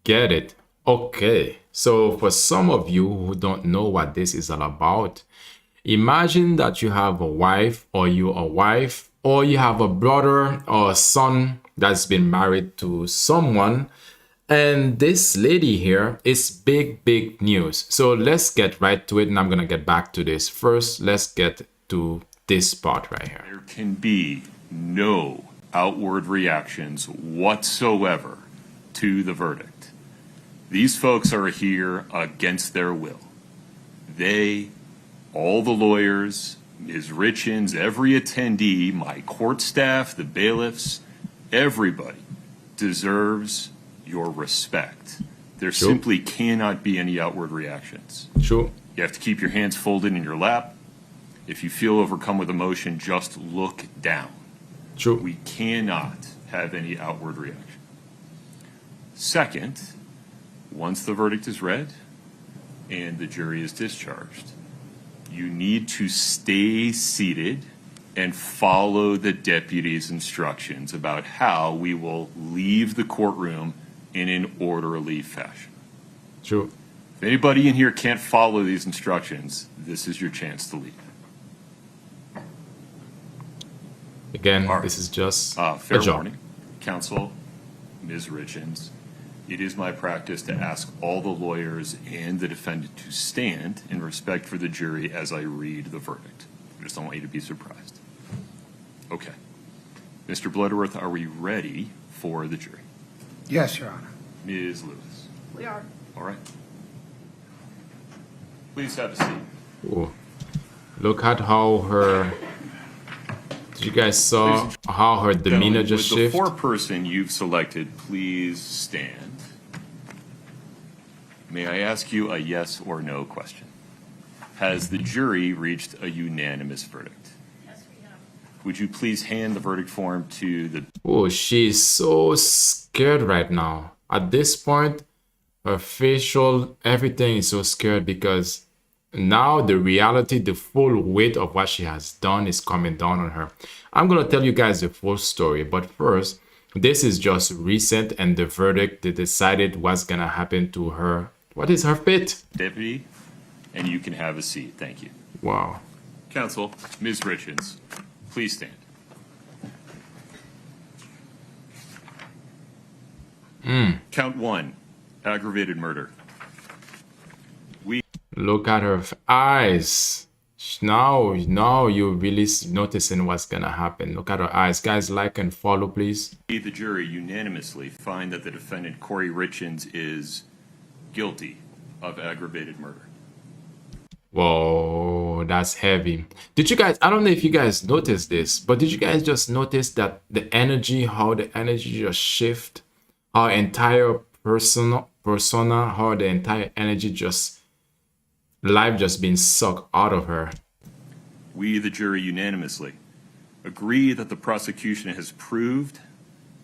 Get it. Okay. So for some of you who don't know what this is all about, imagine that you have a wife or you're a wife or you have a brother or a son that's been married to someone. And this lady here is big, big news. So let's get right to it. And I'm going to get back to this. First, let's get to this part right here. There can be no outward reactions whatsoever to the verdict. These folks are here against their will. They, all the lawyers, Ms. Richins, every attendee, my court staff, the bailiffs, everybody deserves your respect. There simply cannot be any outward reactions. Sure. You have to keep your hands folded in your lap. If you feel overcome with emotion, just look down. Sure. We cannot have any outward reaction. Second, once the verdict is read and the jury is discharged, you need to stay seated and follow the deputy's instructions about how we will leave the courtroom in an orderly fashion. Sure. If anybody in here can't follow these instructions, this is your chance to leave. Again, this is just fair a job. warning. Counsel, Ms. Richins, it is my practice to ask all the lawyers and the defendant to stand in respect for the jury as I read the verdict. I just don't want you to be surprised. Okay. Mr. Bloodworth, are we ready for the jury? Yes, Your Honor. Ms. Lewis? We are. All right. Please have a seat. Ooh. Look at how her. Did you guys saw how her demeanor Gentlemen, just would the shifted? foreperson you've selected please stand? May I ask you a yes or no question? Has the jury reached a unanimous verdict? Yes, we have. Would you please hand the verdict form to the... Oh, she's so scared right now. At this point, her facial, everything is so scared because now the reality, the full weight of what she has done is coming down on her. I'm going to tell you guys the full story, but first, this is just recent and the verdict, they decided what's going to happen to her. What is her fate? deputy, and you can have a seat. Thank you. Wow. Counsel, Ms. Richins, please stand. Count one, aggravated murder. Look at her eyes. Now you're really noticing what's gonna happen. Look at her eyes. Guys, like and follow, please. The jury unanimously find that the defendant, Kouri Richins, is guilty of aggravated murder. Whoa, that's heavy. Did you guys, I don't know if you guys noticed this, but did you guys just notice that the energy, how the energy just shift? How entire persona, how the entire energy just, life just being sucked out of her. We, the jury, unanimously agree that the prosecution has proved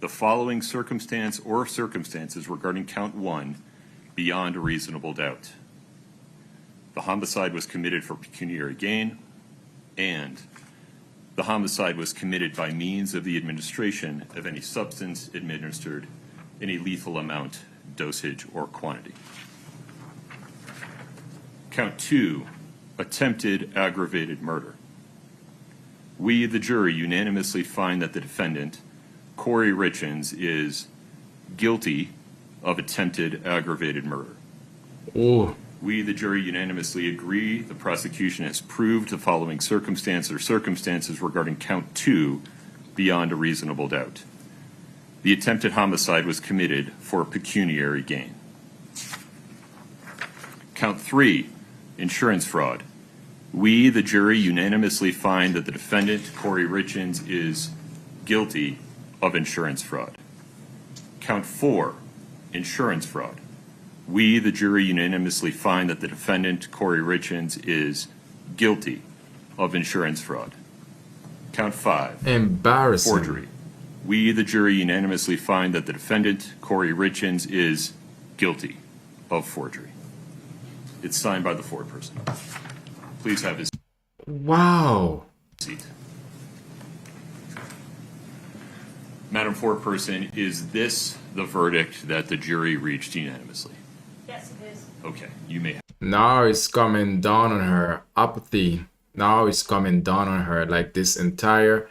the following circumstance or circumstances regarding count one beyond a reasonable doubt. The homicide was committed for pecuniary gain, and the homicide was committed by means of the administration of any substance administered in a lethal amount, dosage, or quantity. Count two, attempted aggravated murder. We, the jury, unanimously find that the defendant, Kouri Richins, is guilty of attempted aggravated murder. Oh, We, the jury, unanimously agree the prosecution has proved the following circumstance or circumstances regarding count two beyond a reasonable doubt. The attempted homicide was committed for pecuniary gain. Count three, insurance fraud. We, the jury, unanimously find that the defendant, Kouri Richins, is guilty of insurance fraud. Count four, insurance fraud. We, the jury, unanimously find that the defendant, Kouri Richins, is guilty of insurance fraud. Count five, embarrassing. forgery. We, the jury, unanimously find that the defendant, Kouri Richins, is guilty of forgery. It's signed by the foreperson. Please have his Wow. seat. Madam Foreperson, is this the verdict that the jury reached unanimously? Yes, it is. Okay, you may have. Now it's coming down on her apathy. Now it's coming down on her like this entire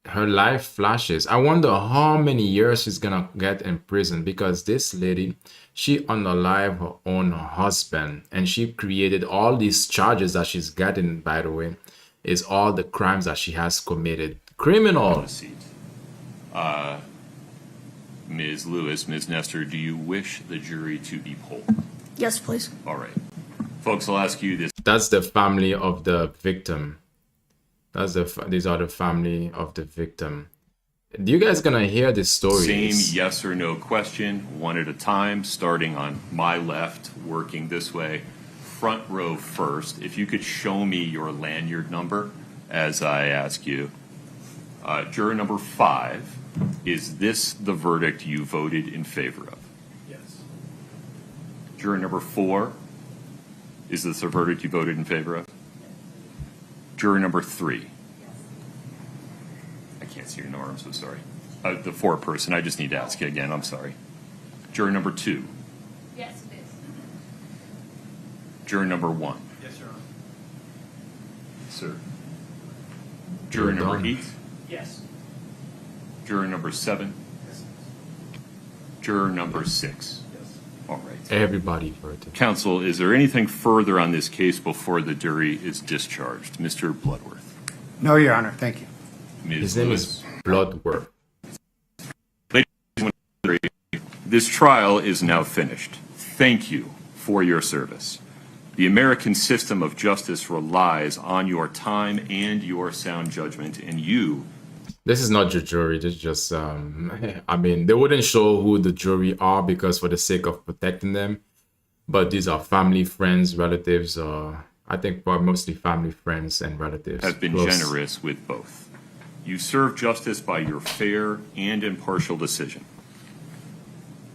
her life flashes. I wonder how many years she's gonna get in prison because this lady, she unalived her own husband and she created all these charges that she's getting, by the way, is all the crimes that she has committed. Criminal. Seat. Ms. Lewis, Ms. Nestor, do you wish the jury to be polled? Yes, please. All right. Folks, I'll ask you this. That's the family of the victim. These are the family of the victim. You guys gonna hear the stories? Same yes or no question, one at a time, starting on my left, working this way. Front row first. If you could show me your lanyard number as I ask you. Juror number 5, is this the verdict you voted in favor of? Yes. Juror number 4, is this a verdict you voted in favor of? Juror number 3. I can't see your number, I'm so sorry. The foreperson, I just need to ask you again, I'm sorry. Juror number 2. Yes, it is. Juror number 1. Yes, Your Honor. Sir. Juror You're number done. 8. Yes. Juror number 7. Yes. Juror number 6. Yes. All right. Everybody voted. Counsel, is there anything further on this case before the jury is discharged? Mr. Bloodworth. No, Your Honor. Thank you. Ms. His name Lewis. is Bloodworth. This trial is now finished. Thank you for your service. The American system of justice relies on your time and your sound judgment, and you. This is not your jury. This is just, I mean, they wouldn't show who the jury are because for the sake of protecting them. But these are family, friends, relatives, I think probably mostly family, friends, and relatives. Have been Close. generous with both. You serve justice by your fair and impartial decision.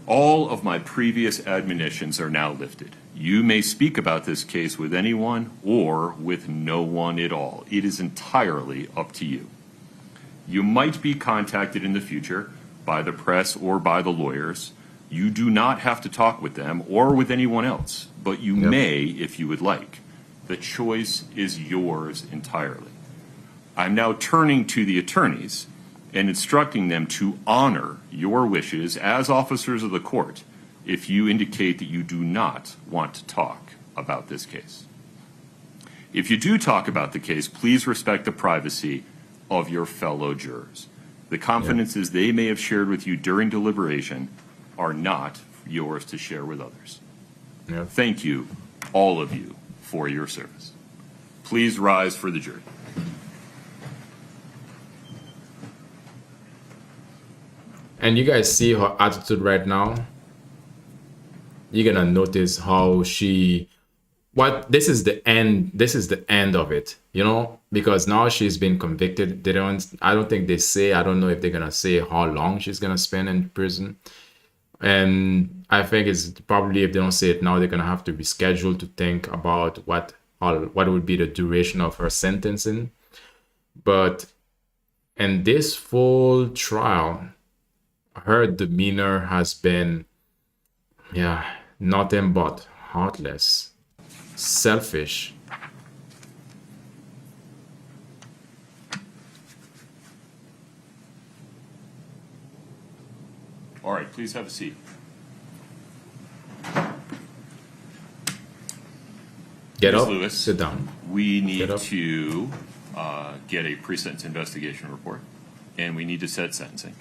All of my previous admonitions are now lifted. You may speak about this case with anyone or with no one at all. It is entirely up to you. You might be contacted in the future by the press or by the lawyers. You do not have to talk with them or with anyone else, but you may if you would like. The choice is yours entirely. I'm now turning to the attorneys and instructing them to honor your wishes as officers of the court if you indicate that you do not want to talk about this case. If you do talk about the case, please respect the privacy of your fellow jurors. The confidences they may have shared with you during deliberation are not yours to share with others. Yeah. Thank you, all of you, for your service. Please rise for the jury. And you guys see her attitude right now. You're gonna notice how this is the end of it, you know, because now she's been convicted. I don't think they say, I don't know if they're gonna say how long she's gonna spend in prison. And I think it's probably, if they don't say it now, they're gonna have to reschedule to think about what would be the duration of her sentencing. But in this full trial, her demeanor has been, nothing but heartless, selfish. All right, please have a seat. Get Ms. up, Lewis, sit down. We need Get up. to get a pre-sentence investigation report, and we need to set sentencing.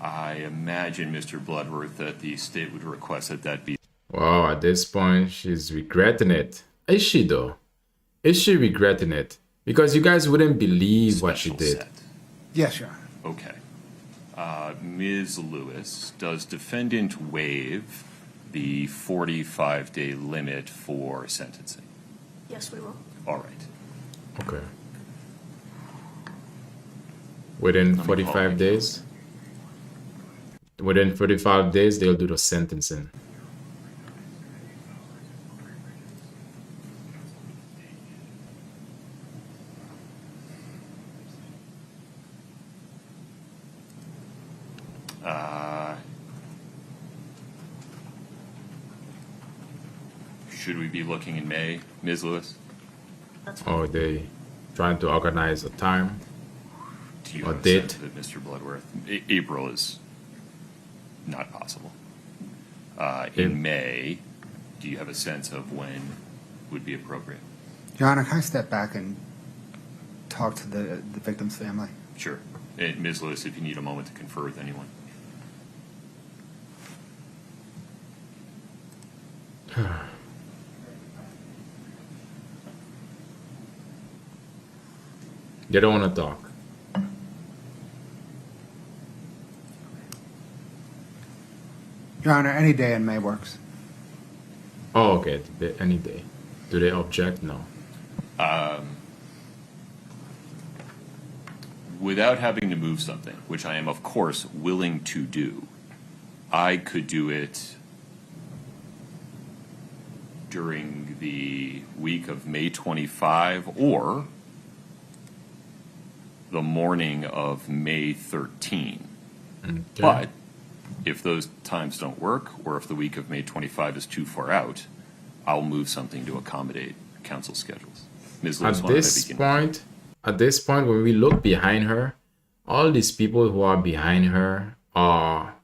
I imagine, Mr. Bloodworth, that the state would request that be. Wow, at this point, she's regretting it. Is she though? Is she regretting it? Because you guys wouldn't believe what she special did. set. Yes, Your Honor. Okay. Ms. Lewis, does defendant waive the 45-day limit for sentencing? Yes, we will. All right. Okay. Within Let me call 45 my days? Within 45 days, they'll do the sentencing. Should we be looking in May, Ms. Lewis? That's fine. Or they trying to organize a time? Do you A have a date? sense of it, Mr. Bloodworth? April is not possible. In May, do you have a sense of when would be appropriate? Your Honor, can I step back and talk to the victim's family? Sure. And Ms. Lewis, if you need a moment to confer with anyone. They don't want to talk. Your Honor, any day in May works. Oh, okay. Any day. Do they object? No. Without having to move something, which I am, of course, willing to do, I could do it during the week of May 25 or the morning of May 13. Okay. But if those times don't work, or if the week of May 25 is too far out, I'll move something to accommodate council schedules. Ms. Lewis, At why don't I this begin? point, when we look behind her, all these people who are behind her are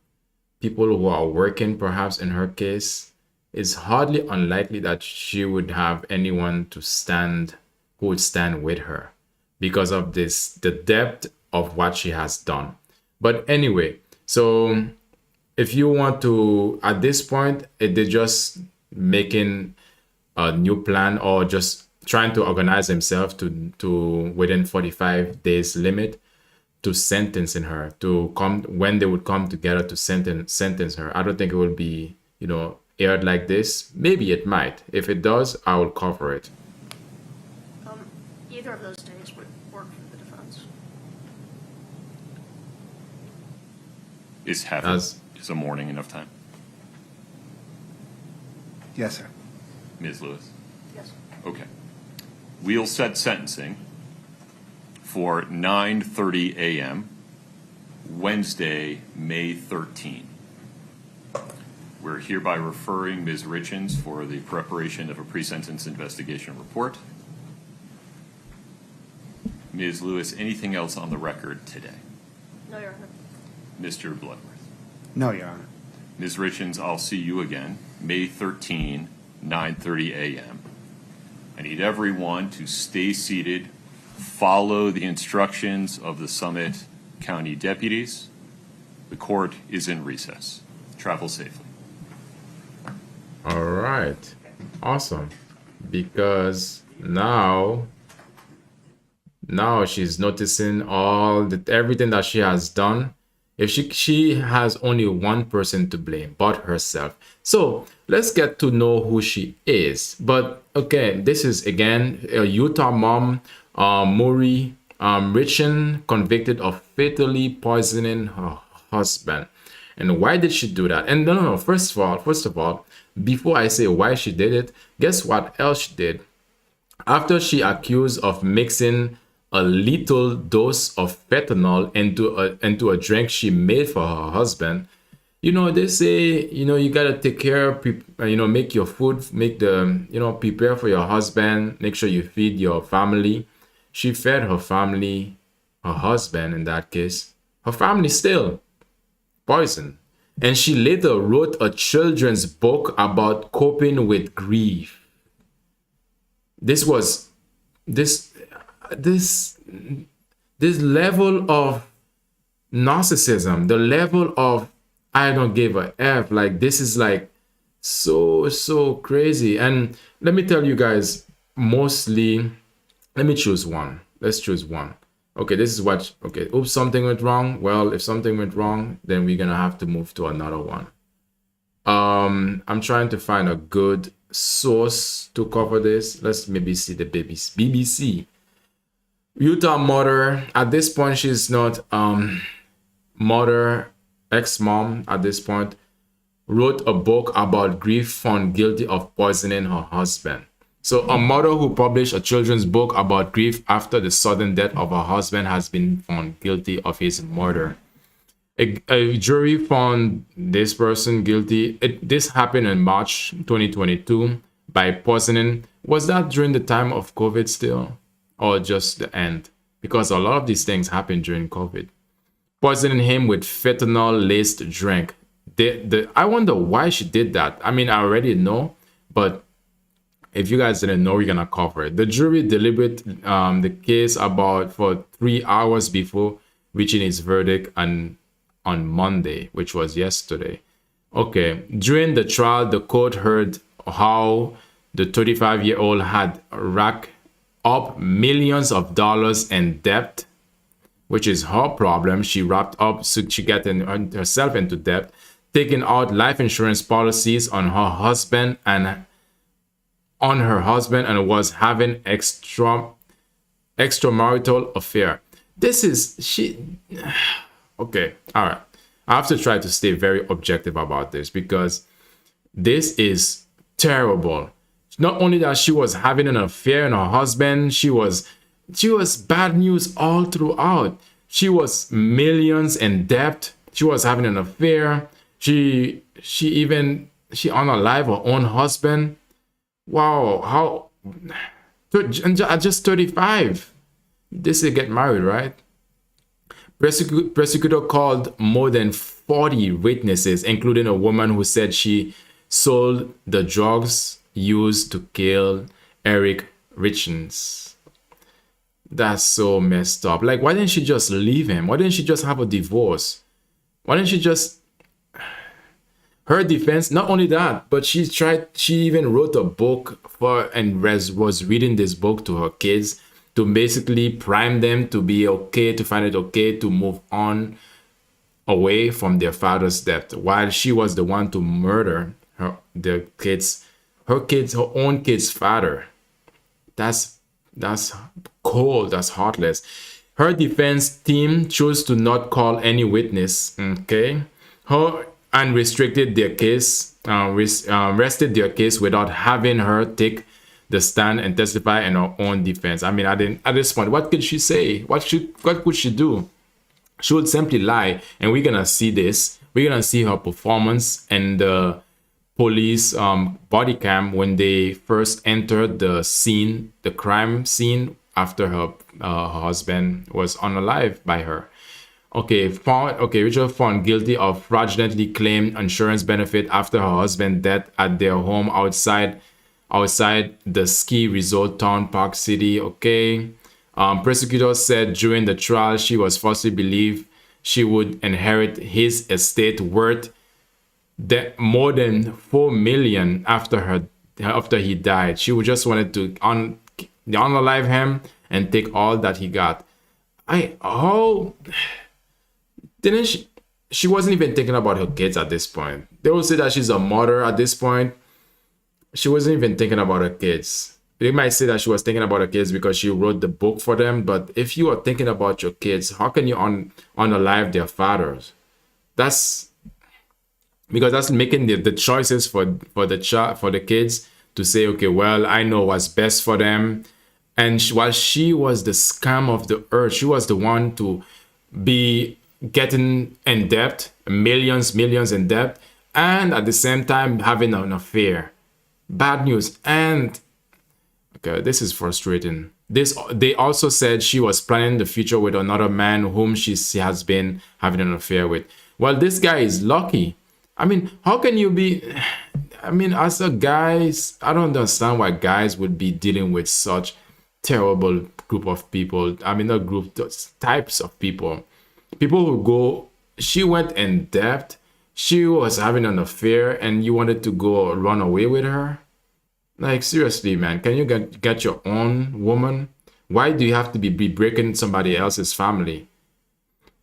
people who are working, perhaps in her case. It's hardly unlikely that she would have anyone to stand who would stand with her because of this, the depth of what she has done. But anyway, so if you want to, at this point, they're just making a new plan or just trying to organize themselves to within 45 days limit to sentencing her, to come when they would come together to sentence her. I don't think it will be, aired like this. Maybe it might. If it does, I will cover it. Either of those days would work for the defense. Is a morning enough time? Yes, sir. Ms. Lewis? Yes. Okay. We'll set sentencing for 9:30 a.m. Wednesday, May 13. We're hereby referring Ms. Richins for the preparation of a pre-sentence investigation report. Ms. Lewis, anything else on the record today? No, Your Honor. Mr. Bloodworth? No, Your Honor. Ms. Richins, I'll see you again, May 13, 9:30 a.m. I need everyone to stay seated, follow the instructions of the Summit County deputies. The court is in recess. Travel safely. All right. Awesome. Because now she's noticing everything that she has done. If she has only one person to blame but herself. So let's get to know who she is. But okay, this is again a Utah mom, Kouri Richins, convicted of fatally poisoning her husband. And why did she do that? And no. First of all, before I say why she did it, guess what else she did? After she accused of mixing a lethal dose of fentanyl into a drink she made for her husband, they say, you gotta take care, make your food, prepare for your husband, make sure you feed your family. She fed her family, her husband in that case, her family still poison. And she later wrote a children's book about coping with grief. This level of narcissism, the level of I don't give a F, like this is like so crazy. And let me tell you guys, mostly, let me choose one. Let's choose one. Okay, this is what, okay, oops, something went wrong. Well, if something went wrong, then we're gonna have to move to another one. I'm trying to find a good source to cover this. Let's maybe see the BBC. Utah mother, at this point, she's not mother, ex-mom at this point, wrote a book about grief, found guilty of poisoning her husband. So a mother who published a children's book about grief after the sudden death of her husband has been found guilty of his murder. A jury found this person guilty. This happened in March 2022, by poisoning. Was that during the time of COVID still, or just the end? Because a lot of these things happened during COVID. Poisoning him with fentanyl laced drink. I wonder why she did that. I mean, I already know, but if you guys didn't know, we're gonna cover it. The jury deliberated the case about for 3 hours before reaching its verdict on Monday, which was yesterday. Okay, during the trial, the court heard how the 35-year-old had racked up millions of dollars in debt, which is her problem. She wrapped up, so she got herself into debt, taking out life insurance policies on her husband and was having extramarital affair. This is she. Okay, all right. I have to try to stay very objective about this because this is terrible. Not only that she was having an affair and her husband, she was bad news all throughout. She was millions in debt. She was having an affair. She unalived her own husband. Wow, how at just 35. This is get married, right? Prosecutor called more than 40 witnesses, including a woman who said she sold the drugs used to kill Eric Richins. That's so messed up. Like, why didn't she just leave him? Why didn't she just have a divorce? Why didn't she just... Her defense, not only that, but she even wrote a book was reading this book to her kids to basically prime them to be okay, to find it okay to move on away from their father's death, while she was the one to murder her own kid's father. That's cold, that's heartless. Her defense team chose to not call any witness, okay? And restricted their case, rested their case without having her take the stand and testify in her own defense. I mean, at this point, what could she say? What could she do? She would simply lie, and we're gonna see this. We're gonna see her performance and the police body cam when they first entered the scene, the crime scene, after her husband was unalive by her. Richard found guilty of fraudulently claimed insurance benefit after her husband's death at their home outside the ski resort town Park City. Prosecutor said during the trial she was falsely believed she would inherit his estate worth more than $4 million after he died. She would just wanted to unalive him and take all that he got. Didn't she wasn't even thinking about her kids at this point. They will say that she's a mother at this point. She wasn't even thinking about her kids. They might say that she was thinking about her kids because she wrote the book for them. But if you are thinking about your kids, how can you unalive their fathers? That's because that's making the choices for the kids to say, okay, well, I know what's best for them. And while she was the scum of the earth, she was the one to be getting in debt, millions in debt, and at the same time having an affair. Bad news. And okay, this is frustrating. They also said she was planning the future with another man whom she has been having an affair with. Well, this guy is lucky. I mean, how can you be... I mean, as a guys, I don't understand why guys would be dealing with such terrible group of people. I mean, not group, types of people. People who go, she went in debt, she was having an affair, and you wanted to go run away with her? Like, seriously, man, can you get your own woman? Why do you have to be breaking somebody else's family?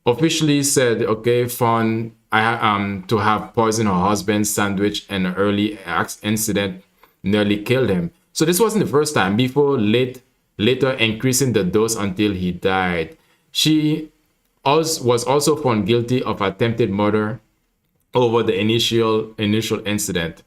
Officially said, okay, found to have poisoned her husband's sandwich and an early incident nearly killed him. So this wasn't the first time. Before later increasing the dose until he died. She was also found guilty of attempted murder over the initial incident.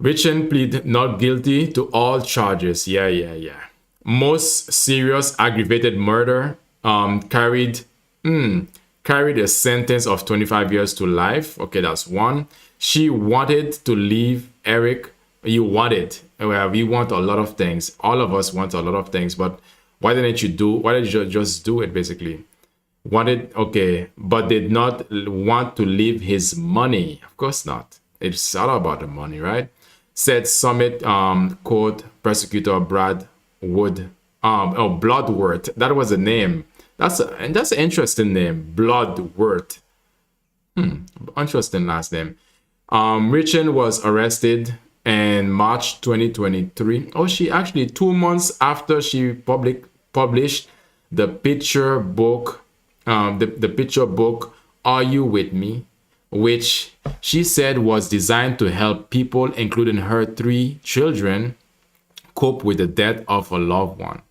Richins pleaded not guilty to all charges. Yeah. Most serious aggravated murder carried a sentence of 25 years to life. Okay, that's one. She wanted to leave Eric. You want it. Well, we want a lot of things. All of us want a lot of things, but why didn't you do? Why did you just do it? Basically, wanted okay, but did not want to leave his money. Of course not. It's all about the money, right? Said Summit quote prosecutor Brad Wood Bloodworth. That was a name. And that's an interesting name, Bloodworth. Interesting last name. Richin was arrested in March 2023. Oh, she actually 2 months after she published the picture book, the picture book Are You With Me, which she said was designed to help people, including her 3 children, cope with the death of a loved one,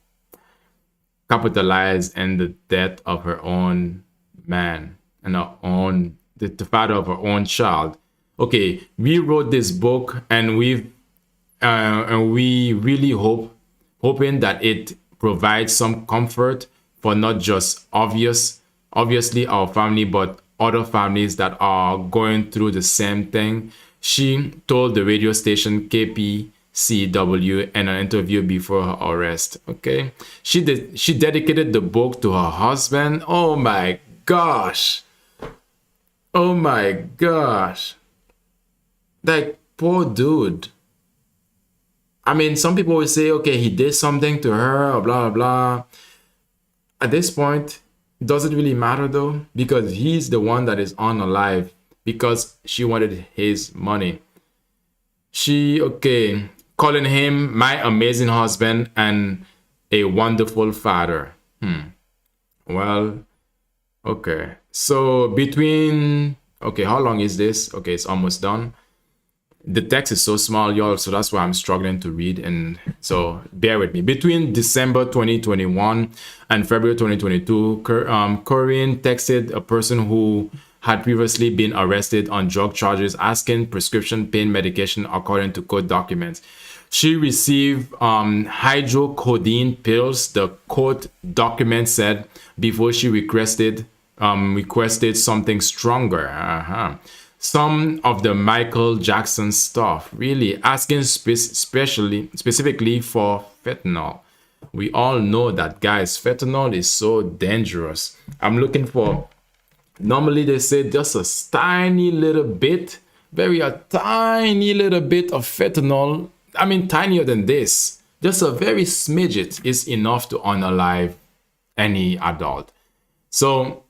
capitalized in the death of her own man and the father of her own child. Okay, we wrote this book and we really hoping that it provides some comfort for not just obviously our family, but other families that are going through the same thing. She told the radio station KPCW in an interview before her arrest. Okay, she dedicated the book to her husband. Oh my gosh. Oh my gosh. Like, poor dude. I mean, some people will say, okay, he did something to her, or blah, blah, blah. At this point, does it really matter though? Because he's the one that is unalive because she wanted his money. Calling him my amazing husband and a wonderful father. Well, okay. So how long is this? Okay, it's almost done. The text is so small, y'all, so that's why I'm struggling to read, and so bear with me. Between December 2021 and February 2022, Kouri texted a person who had previously been arrested on drug charges asking prescription pain medication according to court documents. She received hydrocodone pills, the court document said, before she requested something stronger. Some of the Michael Jackson stuff, really asking specifically for fentanyl. We all know that, guys, fentanyl is so dangerous. I'm looking for, normally they say just a tiny little bit, a tiny little bit of fentanyl. I mean, tinier than this. Just a very smidget is enough to unalive any adult. So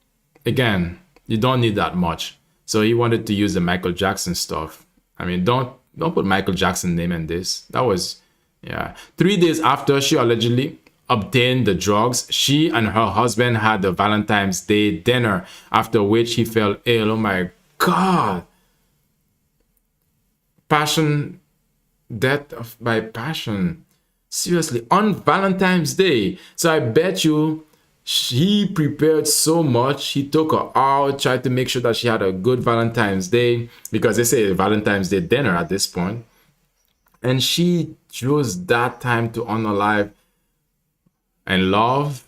again, you don't need that much. So he wanted to use the Michael Jackson stuff. I mean, don't put Michael Jackson name in this. That was, yeah. 3 days after she allegedly obtained the drugs, she and her husband had the Valentine's Day dinner, after which he fell ill. Oh my God. Death by passion. Seriously, on Valentine's Day. So I bet you he prepared so much. He took her out, tried to make sure that she had a good Valentine's Day, because they say Valentine's Day dinner at this point. And she chose that time to honor life and love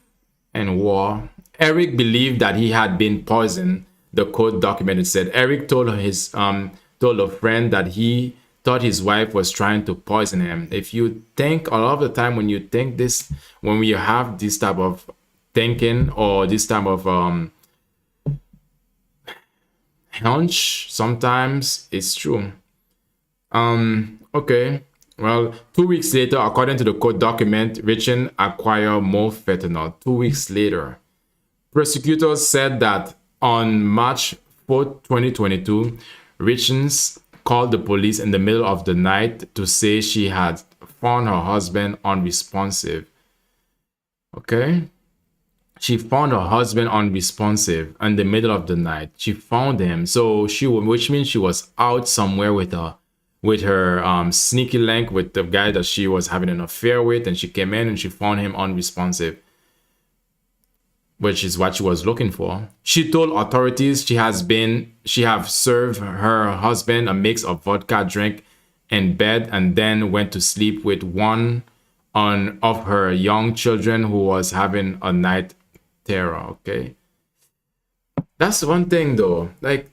and war. Eric believed that he had been poisoned. The court document said Eric told a friend that he thought his wife was trying to poison him. If you think, a lot of the time when you think this, when we have this type of thinking or this type of hunch, sometimes it's true. Okay, well, 2 weeks later, according to the court document, Richins acquired more fentanyl. 2 weeks later, prosecutors said that on March 4th, 2022, Richins called the police in the middle of the night to say she had found her husband unresponsive. Okay? She found her husband unresponsive in the middle of the night. She found him. So which means she was out somewhere with her sneaky link with the guy that she was having an affair with, and she came in and she found him unresponsive, which is what she was looking for. She told authorities she have served her husband a mix of vodka drink in bed and then went to sleep with one of her young children who was having a night terror. Okay, that's one thing though. Like,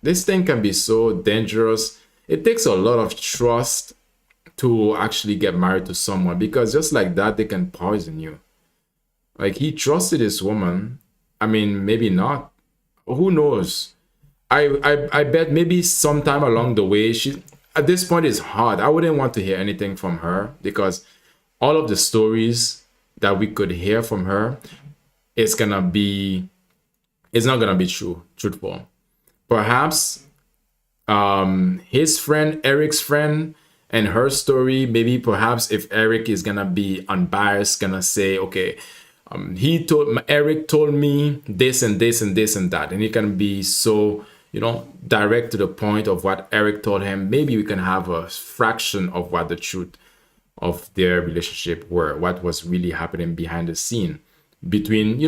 this thing can be so dangerous. It takes a lot of trust to actually get married to someone, because just like that they can poison you. Like, he trusted this woman. I mean, maybe not. Who knows? I bet maybe sometime along the way, she, at this point, it's hard. I wouldn't want to hear anything from her, because all of the stories that we could hear from her, it's gonna be, it's not gonna be truthful. Perhaps his friend, Eric's friend, and her story, maybe perhaps if Eric is gonna be unbiased, gonna say, okay, Eric told me this and this and this and that, and he can be so, direct to the point of what Eric told him. Maybe we can have a fraction of what the truth of their relationship were, what was really happening behind the scene between,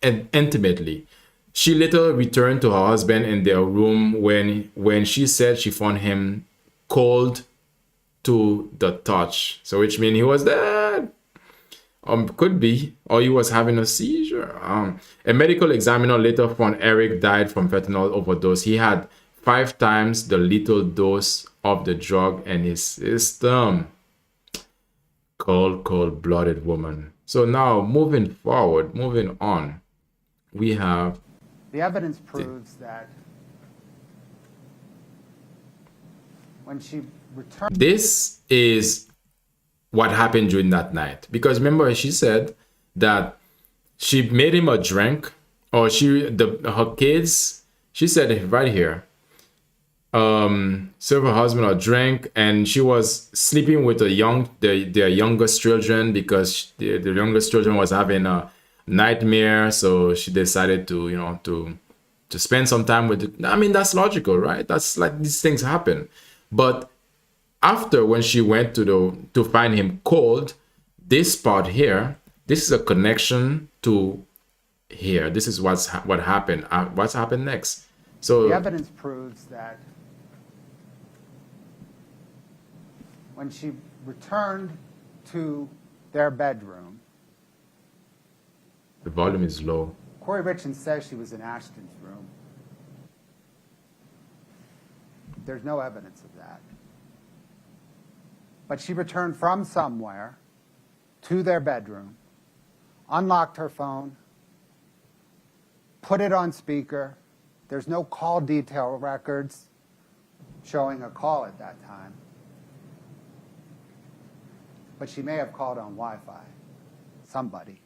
and intimately. She later returned to her husband in their room when she said she found him cold to the touch. So which means he was dead. Could be, or he was having a seizure. A medical examiner later found Eric died from fentanyl overdose. He had 5 times the lethal dose of the drug in his system. Cold-blooded woman. So now, moving on, we have The evidence proves that when she returned, this is what happened during that night. Because remember, she said that she made him a drink, or her kids, she said it right here, serve her husband a drink, and she was sleeping with their youngest children, because the youngest children was having a nightmare. So she decided to spend some time with it. I mean, that's logical, right? That's like, these things happen. But after, when she went to find him cold, this part here, this is a connection to here. This is what happened. What's happened next? So the evidence proves that when she returned to their bedroom, the volume is low. Kouri Richins says she was in Ashton's room. There's no evidence of that. But she returned from somewhere to their bedroom, unlocked her phone, put it on speaker. There's no call detail records showing a call at that time. But she may have called on Wi-Fi, somebody.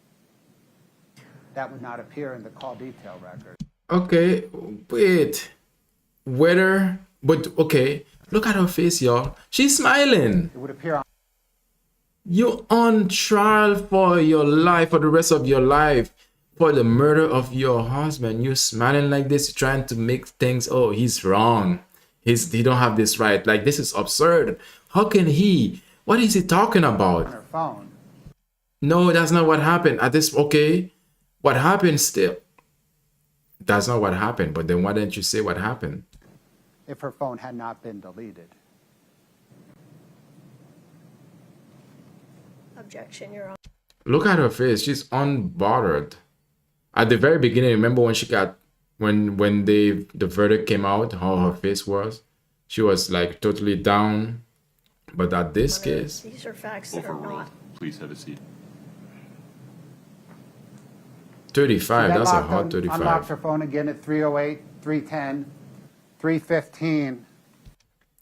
That would not appear in the call detail record. Okay, wait. Okay, look at her face, y'all. She's smiling. It would appear on You're on trial for your life, for the rest of your life, for the murder of your husband. You're smiling like this, trying to make things, oh, he's wrong. He don't have this right. Like, this is absurd. How can he? What is he talking about? her phone. No, that's not what happened. Okay, what happened still? That's not what happened. But then why didn't you say what happened? If her phone had not been deleted. Objection, Your Honor. Look at her face. She's unbothered. At the very beginning, remember when she got when the verdict came out, how her face was? She was like totally down. But at this case, These are facts that are Overruled. not. Please have a seat. 35, She that's a then hot unlocked 35. her phone again at 3:08, 3:10, 3:15.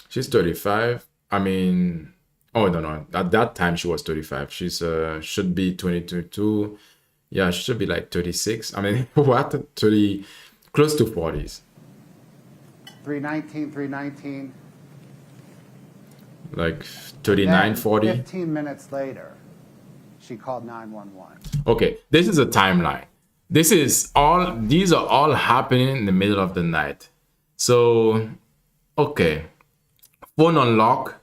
She's 35. I mean, oh, no. At that time, she was 35. She's should be 22. Yeah, she should be like 36. I mean, what? 30, close to 40s. 3:19, 3:19. Like 39, Then, 40. 15 minutes later, she called 911. Okay, this is a timeline. These are all happening in the middle of the night. So, okay. Phone unlock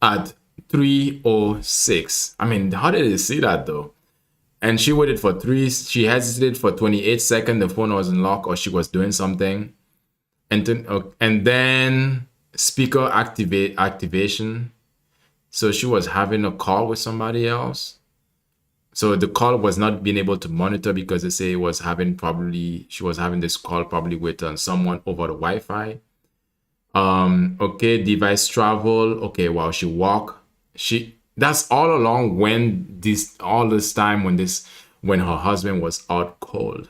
at 3:06. I mean, how did they see that though? And she waited for she hesitated for 28 seconds. The phone was unlocked, or she was doing something. And then speaker activation. So she was having a call with somebody else. So the call was not being able to monitor, because they say she was having this call probably with someone over the Wi-Fi. Okay, device travel. Okay, while she walked That's all along all this time when her husband was out cold.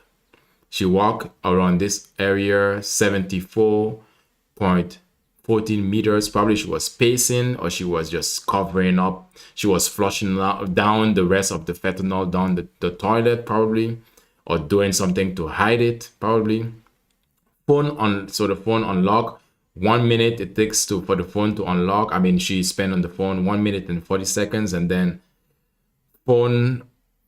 She walked around this area 74.14 meters. Probably she was pacing, or she was just covering up. She was flushing down the rest of the fentanyl down the toilet, probably, or doing something to hide it, probably. So the phone unlocked. 1 minute it takes for the phone to unlock. I mean, she spent on the phone 1 minute and 40 seconds, and then phone,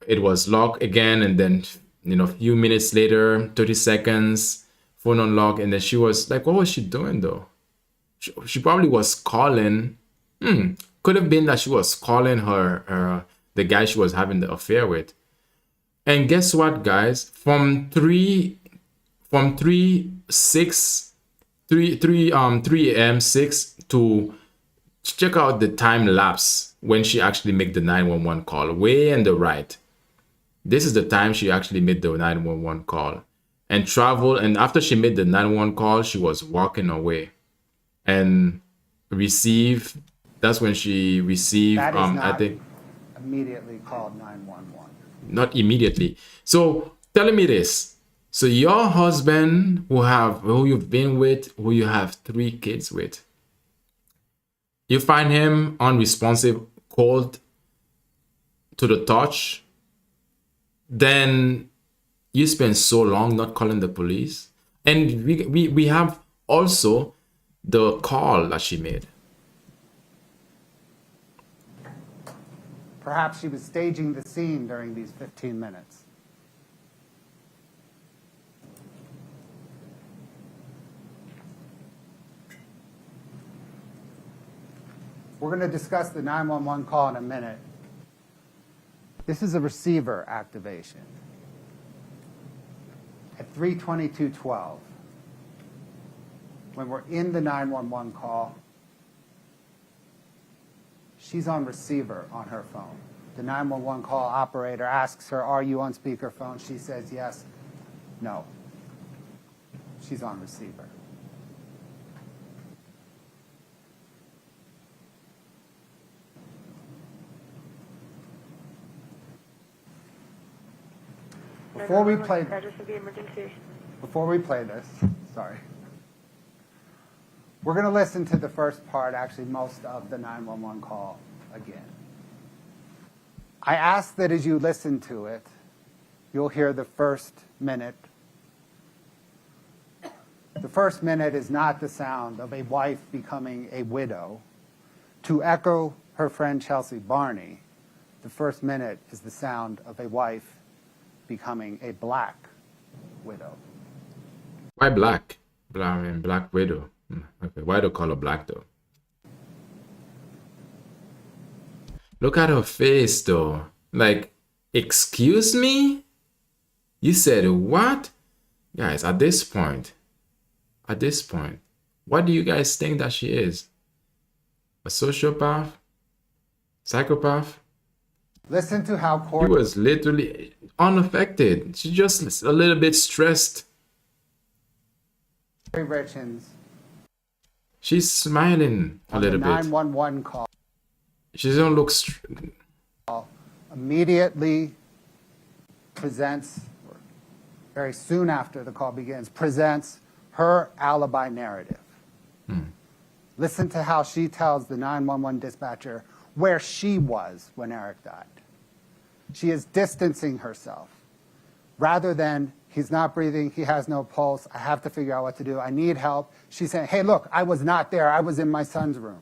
it was locked again, and then a few minutes later, 30 seconds, phone unlocked, and then she was like, what was she doing though? She probably was calling. Could have been that she was calling the guy she was having the affair with. And guess what, guys? From 3 a.m. 6 to check out the time lapse when she actually made the 911 call, way on the right. This is the time she actually made the 911 call and traveled. And after she made the 911 call, she was walking away and that's when she received, That is not I think, immediately called 911. not immediately. So telling me this. So your husband, who you've been with, who you have 3 kids with, you find him unresponsive, cold to the touch, then you spend so long not calling the police. And we have also the call that she made. Perhaps she was staging the scene during these 15 minutes. We're going to discuss the 911 call in a minute. This is a receiver activation. At 3:22:12, when we're in the 911 call, she's on receiver on her phone. The 911 call operator asks her, are you on speakerphone? She says yes. No. She's on receiver. Before we play this, sorry, we're going to listen to the first part, actually most of the 911 call again. I ask that as you listen to it, you'll hear the first minute. The first minute is not the sound of a wife becoming a widow. To echo her friend Chelsea Barney, the first minute is the sound of a wife becoming a black widow. Why black? Black widow. Okay, why the color black though? Look at her face though. Like, excuse me? You said what? Guys, at this point, what do you guys think that she is? A sociopath? Psychopath? Listen to how She Kouri was literally unaffected. She just a little bit stressed. Richins She's smiling a on the little bit. 911 call She doesn't look immediately presents, or very soon after the call begins, presents her alibi narrative. Listen to how she tells the 911 dispatcher where she was when Eric died. She is distancing herself. Rather than, he's not breathing, he has no pulse, I have to figure out what to do, I need help. She's saying, hey, look, I was not there, I was in my son's room.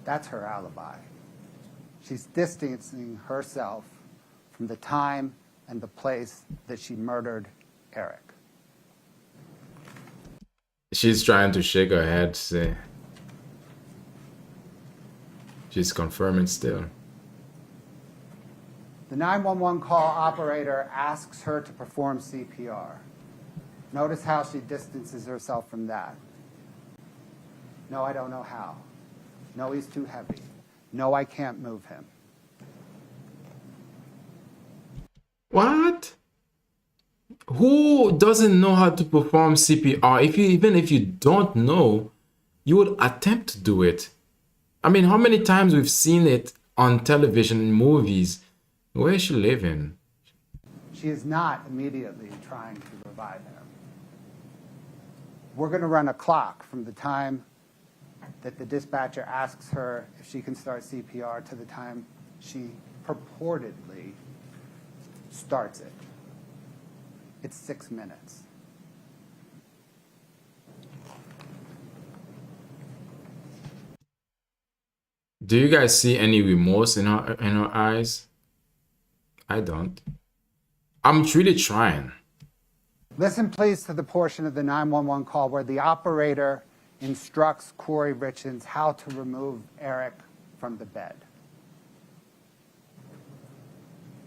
That's her alibi. She's distancing herself from the time and the place that she murdered Eric. She's trying to shake her head, say. She's confirming still. The 911 call operator asks her to perform CPR. Notice how she distances herself from that. No, I don't know how. No, he's too heavy. No, I can't move him. What? Who doesn't know how to perform CPR? Even if you don't know, you would attempt to do it. I mean, how many times we've seen it on television and movies? Where is she living? She is not immediately trying to revive him. We're going to run a clock from the time that the dispatcher asks her if she can start CPR to the time she purportedly starts it. It's 6 minutes. Do you guys see any remorse in her eyes? I don't. I'm really trying. Listen, please, to the portion of the 911 call where the operator instructs Kouri Richins how to remove Eric from the bed.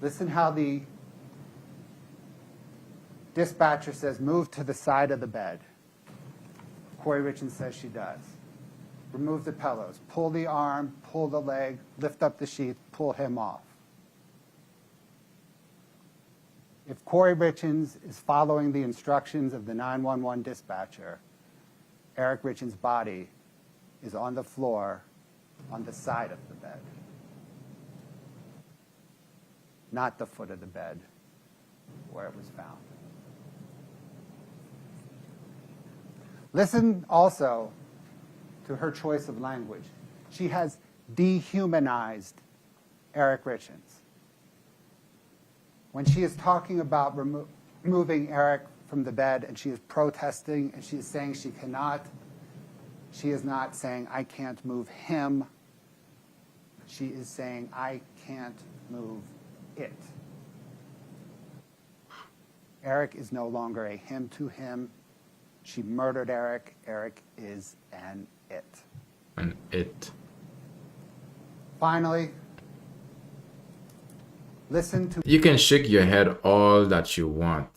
Listen how the dispatcher says, move to the side of the bed. Kouri Richins says she does. Remove the pillows. Pull the arm, pull the leg, lift up the sheath, pull him off. If Kouri Richins is following the instructions of the 911 dispatcher, Eric Richins' body is on the floor on the side of the bed, not the foot of the bed where it was found. Listen also to her choice of language. She has dehumanized Eric Richins. When she is talking about removing Eric from the bed and she is protesting and she is saying she cannot, she is not saying, I can't move him. She is saying, I can't move it. Eric is no longer a him to him. She murdered Eric. Eric is an it. An it. Finally, listen to... You can shake your head all that you want.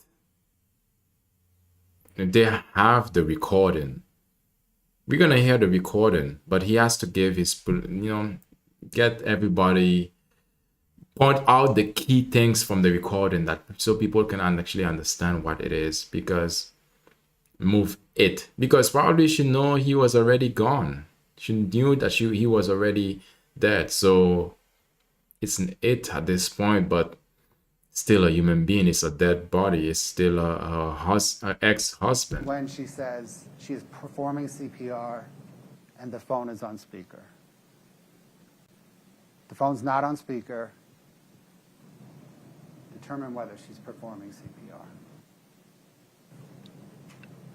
They have the recording. We're going to hear the recording, but he has to give his, get everybody, point out the key things from the recording that so people can actually understand what it is, because move it, because probably she know he was already gone. She knew that he was already dead. So it's an it at this point, but still a human being. It's a dead body. It's still a ex-husband. When she says she is performing CPR and the phone is on speaker. The phone's not on speaker. Determine whether she's performing CPR.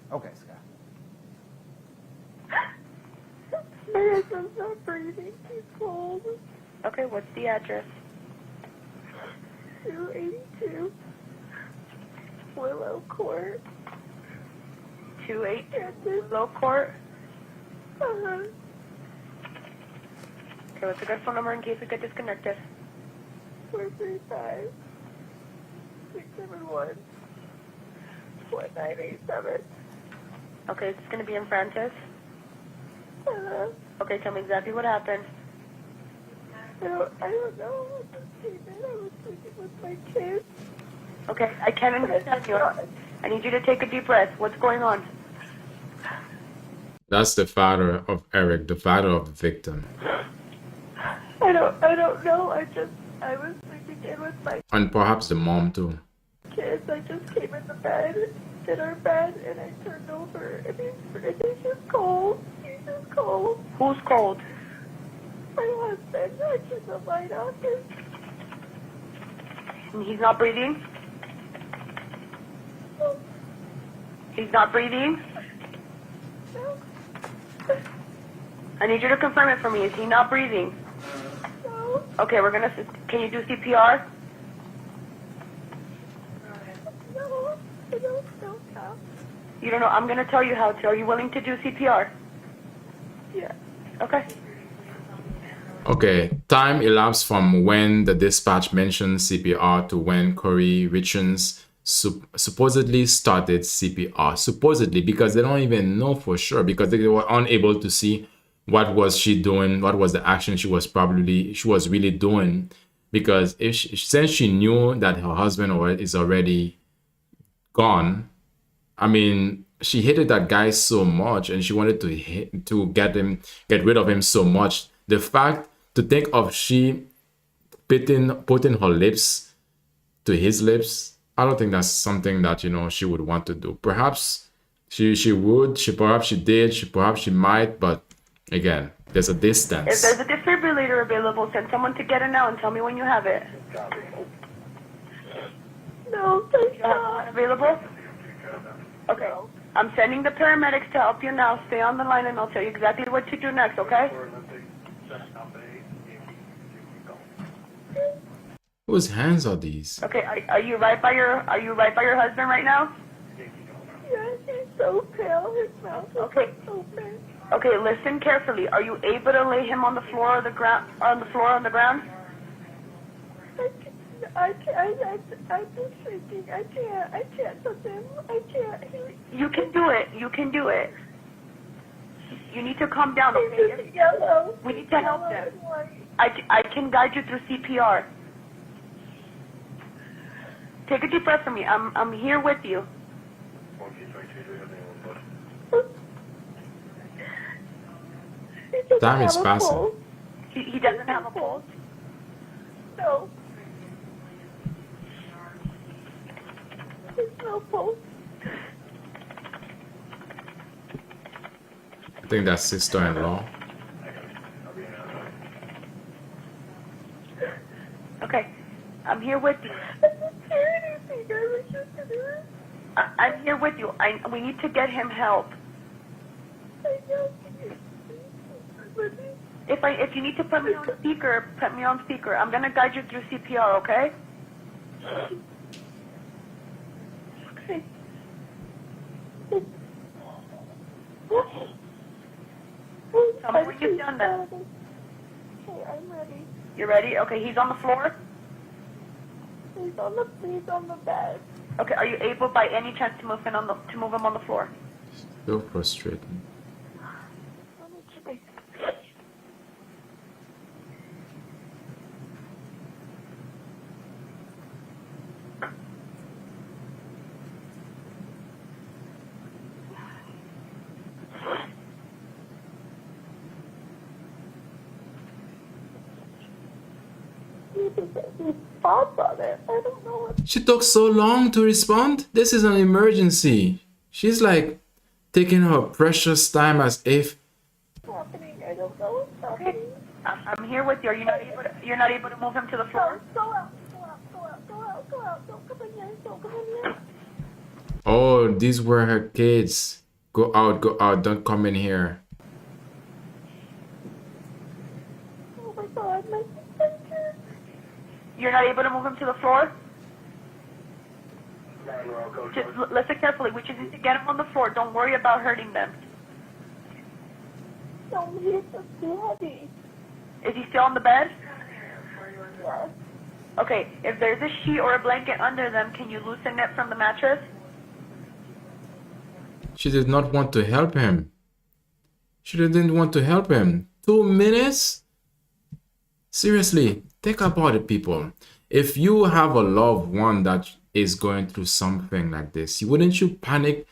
Okay, Scott. My husband's not breathing. He's cold. Okay, what's the address? 282 Willow Court. 282 Willow Court. Uh-huh. Okay, what's a good phone number in case we get disconnected? 435 671 1987. Okay, it's going to be in Francis. Uh-huh. Okay, tell me exactly what happened. I don't know. I just came in. I was sleeping with my kids. Okay, I can't understand you. I need you to take a deep breath. What's going on? That's the father of Eric, the father of the victim. I don't know. I was sleeping in with my And perhaps the mom too. kids. I just came in the bed, in our bed, and I turned over, and he's just cold. He's just cold. Who's cold? My husband, I turned the light on. And he's not breathing? He's not breathing? No, I need you to confirm it for me. Is he not breathing? no, Okay, can you do CPR? no, I don't know how. You don't know. I'm going to tell you how to. Are you willing to do CPR? Yeah. Okay. Okay, time elapsed from when the dispatch mentioned CPR to when Kouri Richins supposedly started CPR. Supposedly, because they don't even know for sure, because they were unable to see what was she doing, what was the action she was really doing. Because since she knew that her husband is already gone, I mean, she hated that guy so much, and she wanted to get rid of him so much The fact to think of she putting her lips to his lips, I don't think that's something that, you know, she would want to do. Perhaps she would, perhaps she did, perhaps she might, but again, there's a If distance. there's a defibrillator available, send someone to get it now and tell me when you have it. No, You have one available? Okay. I'm sending the paramedics to help you now. Stay on the line and I'll tell you exactly what to do next, okay? Whose hands are these? Okay, are you right by your husband right now? yeah, he's so pale. His mouth is Okay. open. Okay, listen carefully. Are you able to lay him on the floor or the ground on the ground? I'm just shaking. I can't touch him. I can't. You can do it. You can do it. You need to calm down, He's okay? just yellow. We need to help Yellow him. and white. I can guide you through CPR. Take a deep breath for me. I'm here with you. He doesn't Time is have a passing. pulse. He doesn't have a pulse. No. There's no pulse. I think that's sister-in-law. Okay, I'm here with you. I didn't hear anything. I was just gonna. I'm here with you. We need to get him help. I know. If you need to put me on speaker, put me on speaker. I'm gonna guide you through CPR, okay? Okay. Tell me when you've done that. Okay, I'm ready. You ready? Okay, he's on the floor. He's on the bed. Okay, are you able by any chance to move him on the floor? So frustrating. Let me try. His spots on it. I don't know what's She took so long to respond. This is an emergency. She's like taking her precious time as if happening. I don't know what's happening. I'm here with you. Are you not able to, you're not able to move him to the floor? Go out. Go out. Go out. Go out. Go out. Don't come in here. Don't come in here. oh, these were her kids. Go out, don't come in here. Oh my God, my sister. You're not able to move him to the floor? Just listen carefully. We just need to get him on the floor. Don't worry about hurting them. No, he's just too heavy. Is he still on the bed? Yes. Okay, if there's a sheet or a blanket under them, can you loosen it from the mattress? She did not want to help him. She didn't want to help him. 2 minutes? Seriously, think about it, people. If you have a loved one that is going through something like this, wouldn't you panic?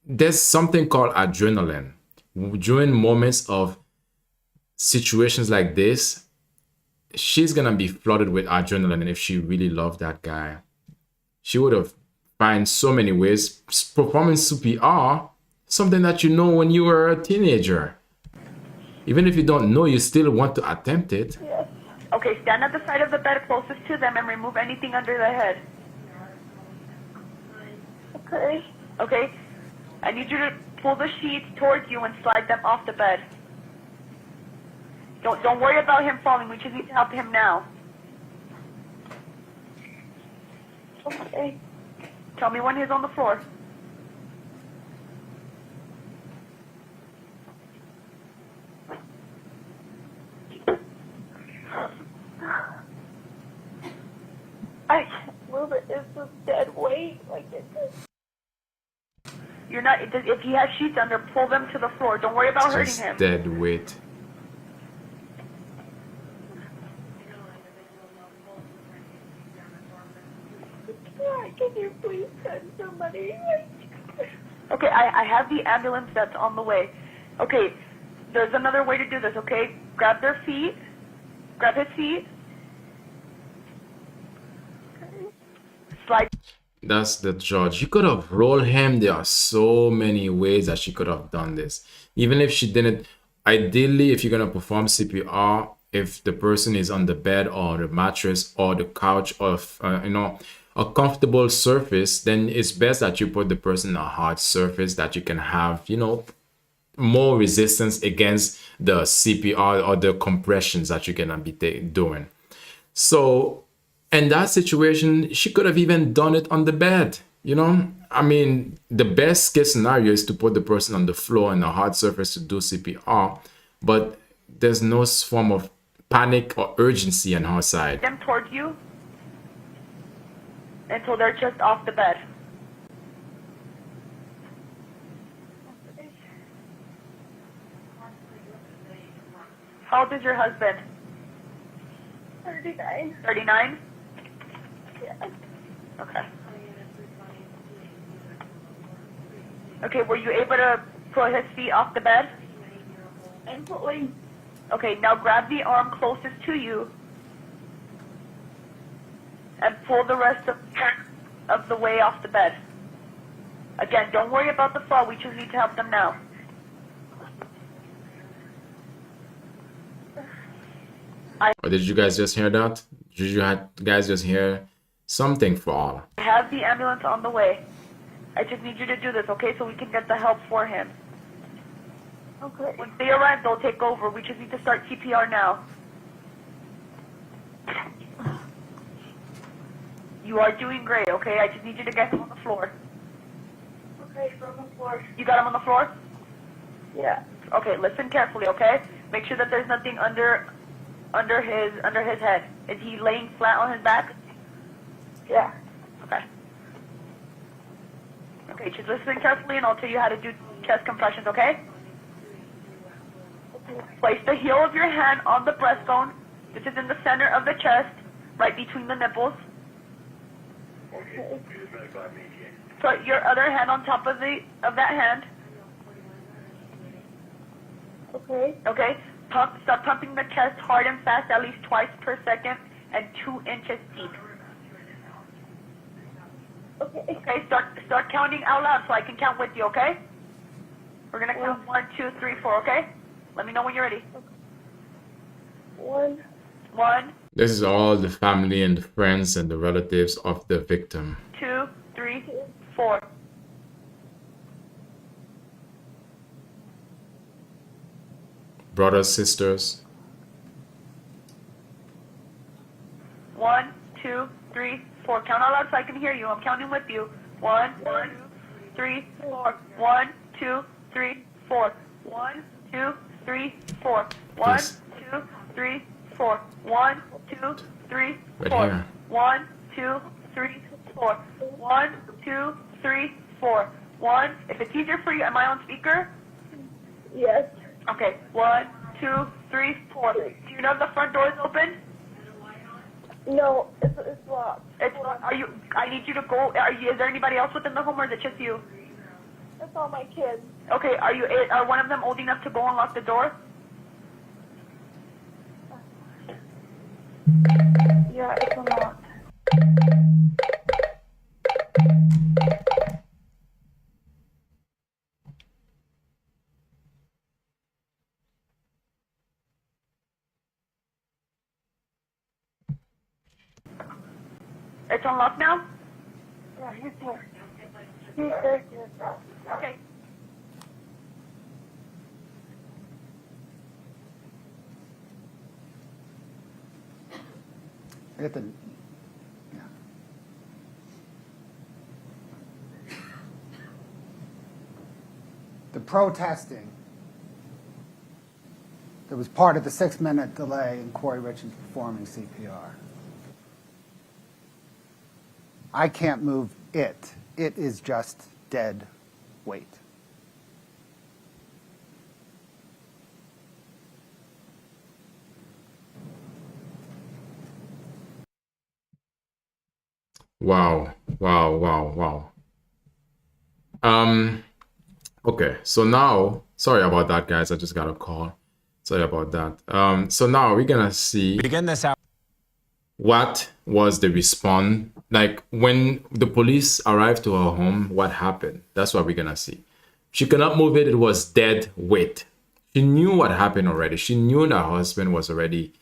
There's something called adrenaline. During moments of situations like this, she's gonna be flooded with adrenaline. And if she really loved that guy, she would have find so many ways. Performing CPR, something that you know when you were a teenager. Even if you don't know, you still want to attempt it. Yes. Okay, stand at the side of the bed closest to them and remove anything under the head. Okay. Okay? I need you to pull the sheets towards you and slide them off the bed. Don't worry about him falling. We just need to help him now. Okay. Tell me when he's on the floor. I can't move it. It's just dead weight. Like it's. You're not. If he has sheets under, pull them to the floor. Don't worry about hurting Just him. dead weight. Can you please send somebody? Okay, I have the ambulance that's on the way. Okay, There's another way to do this, okay? Grab their feet. Grab his feet. Slide. That's the judge. She could have rolled him. There are so many ways that she could have done this. Even if she didn't, ideally, if you're going to perform CPR, if the person is on the bed or the mattress or the couch or, a comfortable surface, then it's best that you put the person on a hard surface that you can have, more resistance against the CPR or the compressions that you're going to be doing. So in that situation, she could have even done it on the bed. I mean, the best case scenario is to put the person on the floor on a hard surface to do CPR, but there's no form of panic or urgency on her side. Them towards you until they're just off the bed. How old is your husband? 39. 39? Yeah. Okay. Okay, were you able to put his feet off the bed? Thankfully. Okay, now grab the arm closest to you and pull the rest of the way off the bed. Again, don't worry about the fall. We just need to help them now. Or did you guys just hear that? Did you guys just hear something fall? I have the ambulance on the way. I just need you to do this, okay, so we can get the help for him. Okay. Once they arrive, they'll take over. We just need to start CPR now. You are doing great, okay? I just need you to get him on the floor. Okay, from the floor. You got him on the floor? Yeah. Okay, listen carefully, okay? Make sure that there's nothing under his head. Is he laying flat on his back? Yeah. Okay. Okay, just listen carefully and I'll tell you how to do chest compressions, okay? Okay. Place the heel of your hand on the breastbone. This is in the center of the chest, right between the nipples. Okay. Put your other hand on top of that hand. Okay. Okay? Start pumping the chest hard and fast, at least twice per second, and 2 inches deep. Okay. Okay, start counting out loud so I can count with you, okay? We're gonna count 1, 2, 3, 4, okay? Let me know when you're ready. 1. 1, This is all the family and the friends and the relatives of the victim. 2, 3, 4. Brothers, sisters. 1, 2, 3, 4. Count out loud so I can hear you. I'm counting with you. 1, 2, 3, 4. 1, 2, 3, 4. 1, 2, 3, 4. 1, Yes. 2, 3, 4. 1, 2, 3, Right 4. here. 1, 2, 3, 4. 1, 2, 3, 4. 1. If it's easier for you, am I on speaker? Yes. Okay. 1, 2, 3, 4. Do you know the front door is open? No, it's locked. It's not. I need you to go. Is there anybody else within the home, or is it just you? It's all my kids. Okay. Are one of them old enough to go unlock the door? Yeah, it's unlocked. It's unlocked now? Yeah, he's here. He's there. Okay. I get the, yeah. The protesting that was part of the 6-minute delay in Kouri Richins performing CPR. I can't move it. It is just dead weight. Wow. Wow. Wow. Wow. Okay. So now Sorry about that, guys. I just got a call. Sorry about that. So now we're gonna see Begin this hour. what was the response. Like when the police arrived to her home, what happened? That's what we're gonna see. She cannot move it. It was dead weight. She knew what happened already. She knew that her husband was already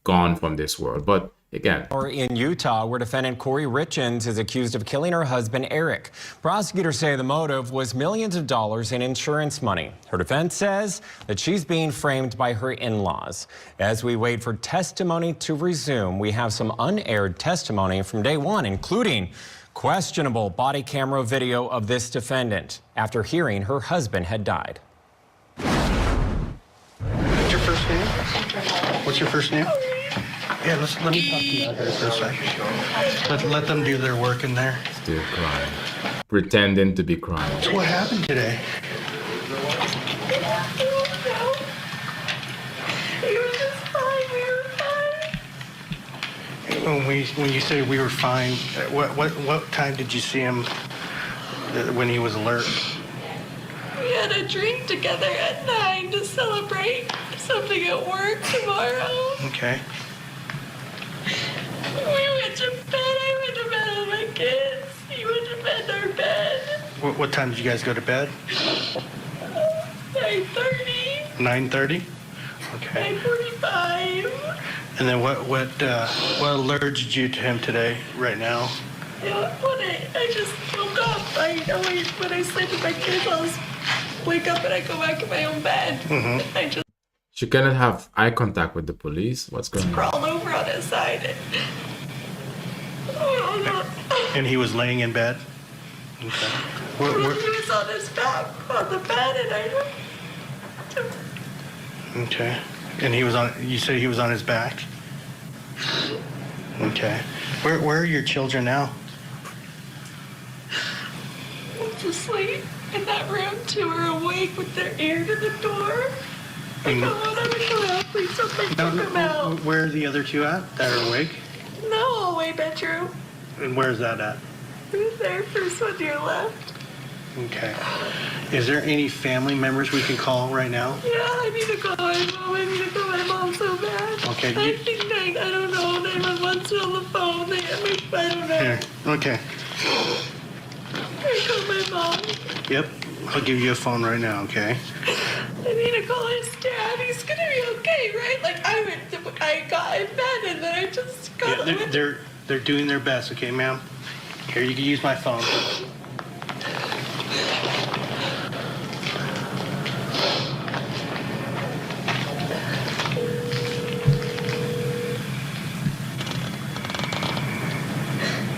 gone from this world. But again, Or in Utah, where defendant Kouri Richins is accused of killing her husband, Eric. Prosecutors say the motive was millions of dollars in insurance money. Her defense says that she's being framed by her in-laws. As we wait for testimony to resume, we have some unaired testimony from day one, including questionable body camera video of this defendant after hearing her husband had died. What's your first name? What's your first name? Yeah, let me talk to you out here for a second. Let them do their work in there. still crying, pretending to be crying. So what happened today? He was just fine. We were fine. When you say we were fine, what time did you see him when he was alert? We had a drink together at 9 to celebrate something at work tomorrow. Okay. We went to bed. I went to bed with my kids. He went to bed in our bed. What time did you guys go to bed? 9:30. 9:30. Okay. 9:45. And then what alerted you to him today? Right now? When I just woke up, when I sleep with my kids, I'll wake up and I go back in my own bed. Mm-hmm. I just She cannot have eye contact with the police. What's going on? crawl over on his side. And he was laying in bed? Okay. He was on his back on the bed, and Okay. And he was on, you said he was on his back? Okay. Where are your children now? went to sleep in that room. 2 are awake with their ear to the door. I don't want them to come out. Please don't take them out. Where are the other two at that are awake? No, hallway bedroom. And where's that at? Who's there? First one to your left. Okay. Is there any family members we can call right now? Yeah, I need to call my mom. I need to call my mom so bad. Okay, I think I don't know. 911's still on the phone. They have me. I don't know. Here. Okay. I call my mom. Yep. I'll give you a phone right now, okay? I need to call his dad. He's gonna be okay, right? Like I got in bed and then I just got. Yeah, they're doing their best, okay, ma'am? Here, you can use my phone.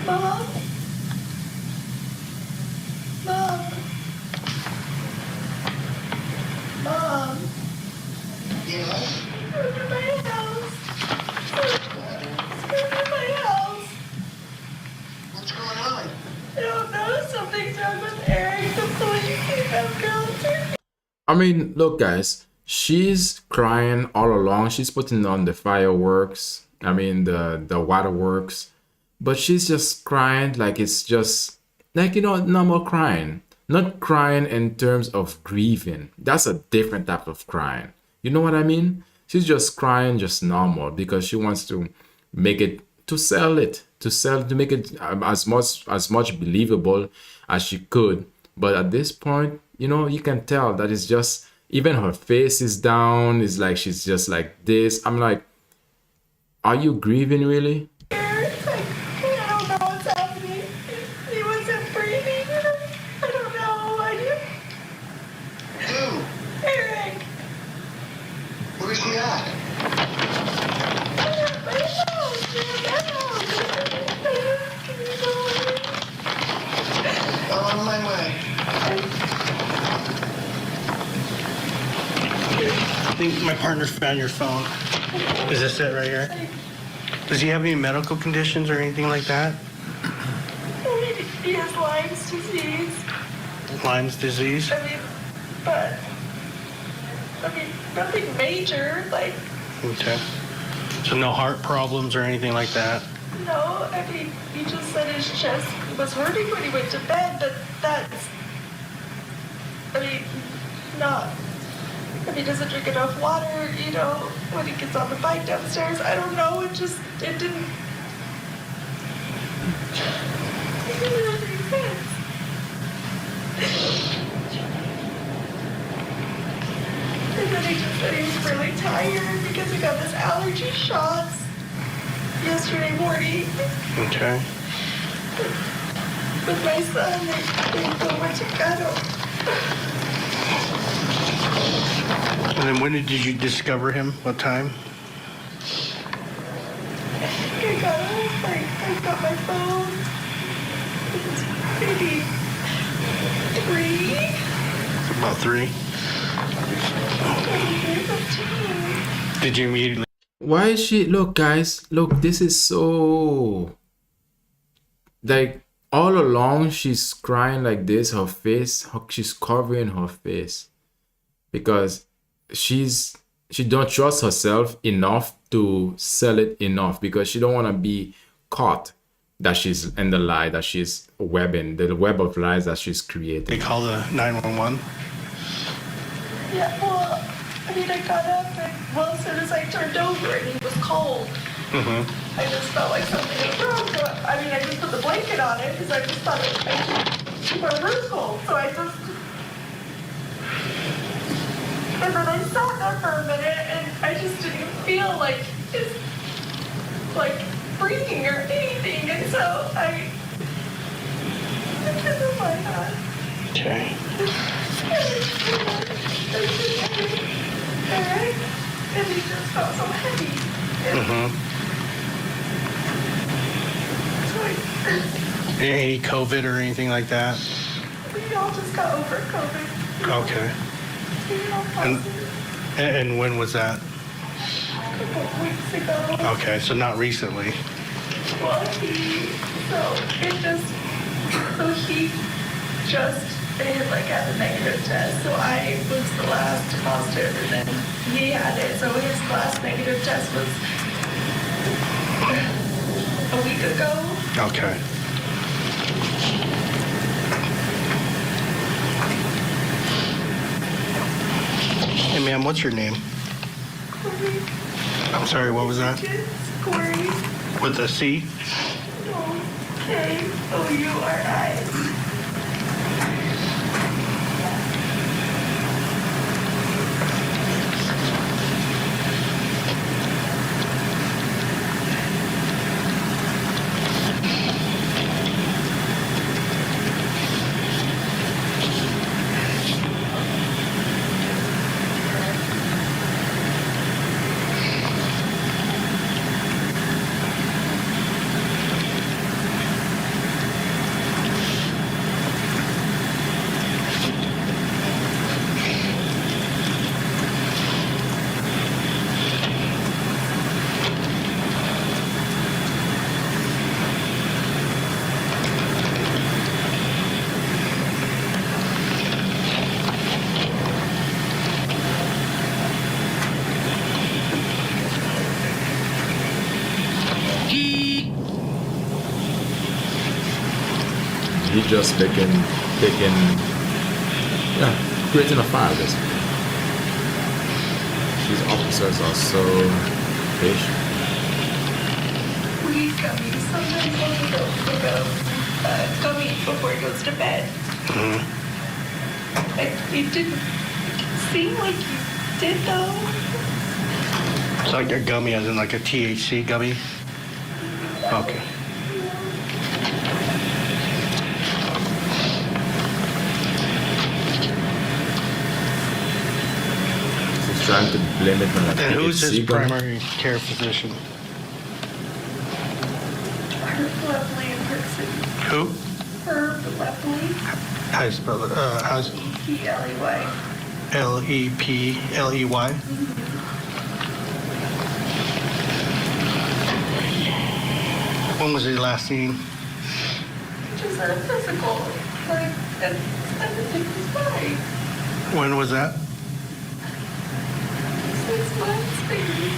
Mom. Mom. Mom. Yeah. Go to my house. Go to my house. What's going on? I don't know. Something's wrong with Eric. The police came after. I mean, look, guys, she's crying all along. She's putting on the fireworks. I mean, the waterworks. But she's just crying like it's just like, normal crying. Not crying in terms of grieving. That's a different type of crying. You know what I mean? She's just crying just normal because she wants to make it, to sell it, to make it as much believable as she could. But at this point, you can tell that it's just, even her face is down. It's like she's just like this. I'm like, are you grieving really? I don't know what's happening. He wasn't breathing. I don't know. Who? Eric. Where's he at? I'm on my way. I think my partner found your phone. Is this it right here? Does he have any medical conditions or anything like that? He has Lyme's disease. Lyme's disease? Nothing major. Like, Okay. So no heart problems or anything like that? no, he just said his chest was hurting when he went to bed, but that's, not If he doesn't drink enough water, you know, when he gets on the bike downstairs, I don't know, it didn't make sense. And then he just said he was really tired because he got his allergy shots yesterday morning. Okay. With my son, they went to Chicago. And then when did you discover him? What time? I got home, I got my phone. It was maybe 3. About 3. Did you immediately? Why is she? Look, guys, look, this is so. Like, all along, she's crying like this, she's covering her face. Because she don't trust herself enough to sell it enough, because she don't want to be caught that she's in the lie, that she's webbing, the web of lies that she's creating. They call the 911. Yeah, well, I mean, I got up and, well, as soon as I turned over and he was cold, I just felt like something was wrong. So, I mean, I just put the blanket on it because I just thought I should keep our room cold. So I just, and then I sat there for a minute and I just didn't feel like his, like, breathing or anything. And so I turned on my head. Okay. Alright? And he just felt so heavy. So Any COVID or anything like that? we all just got over COVID. Okay. We all And, positive and when was that? a couple weeks ago. Okay, so not recently. Well, he just had a negative test. So I was the last positive, and then he had it. So his last negative test was a week ago. Okay. Hey, ma'am, what's your name? I'm sorry, what was that? Richins, Kouri, With a C? Kouri. He just creating a fire, basically. These officers are so patient. We gummy. Sometimes when we go gummy before he goes to bed. It didn't seem like you did though. It's like a gummy, as in like a THC gummy? Okay. He's trying to blame it on a And who's his THC gummy. primary care physician? Herb Lovely in person. Who? Herb Lovely. How do you spell it? How's P-L-E-Y. Lepley? When was he last seen? Just a physical. Like, and everything was fine. When was that? 6 months, maybe.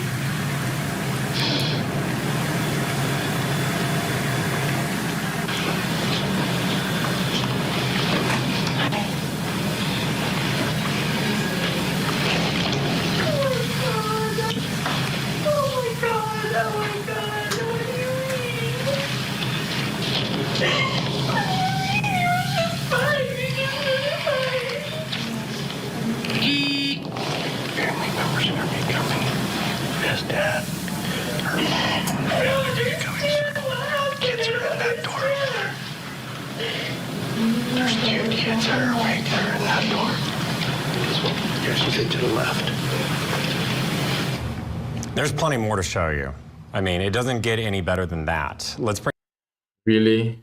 it to the left. There's plenty more to show you. I mean, it doesn't get any better than that. Let's bring. Really?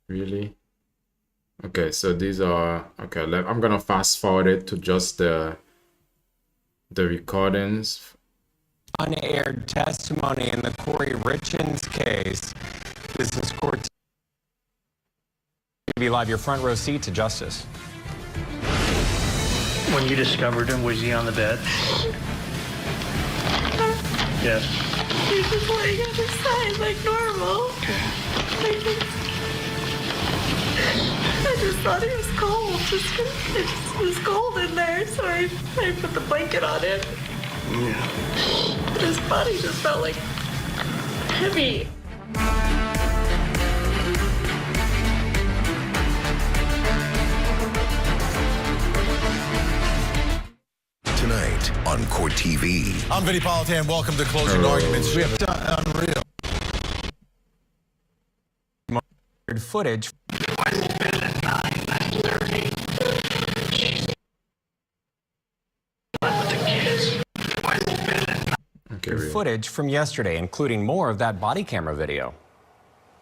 Really? Okay, so these are okay. I'm gonna fast forward it to just the recordings. Unaired testimony in the Kouri Richins case. This is Court TV Live, your front row seat to justice. When you discovered him, was he on the bed? Yes. He was just laying on his side like normal. I just thought he was cold. It was cold in there, so I put the blanket on him. Yeah. But his body just felt like heavy. Tonight on Court TV. I'm Vinny Politan. Welcome to Closing Arguments. We have unreal Footage. Footage from yesterday, including more of that body camera video.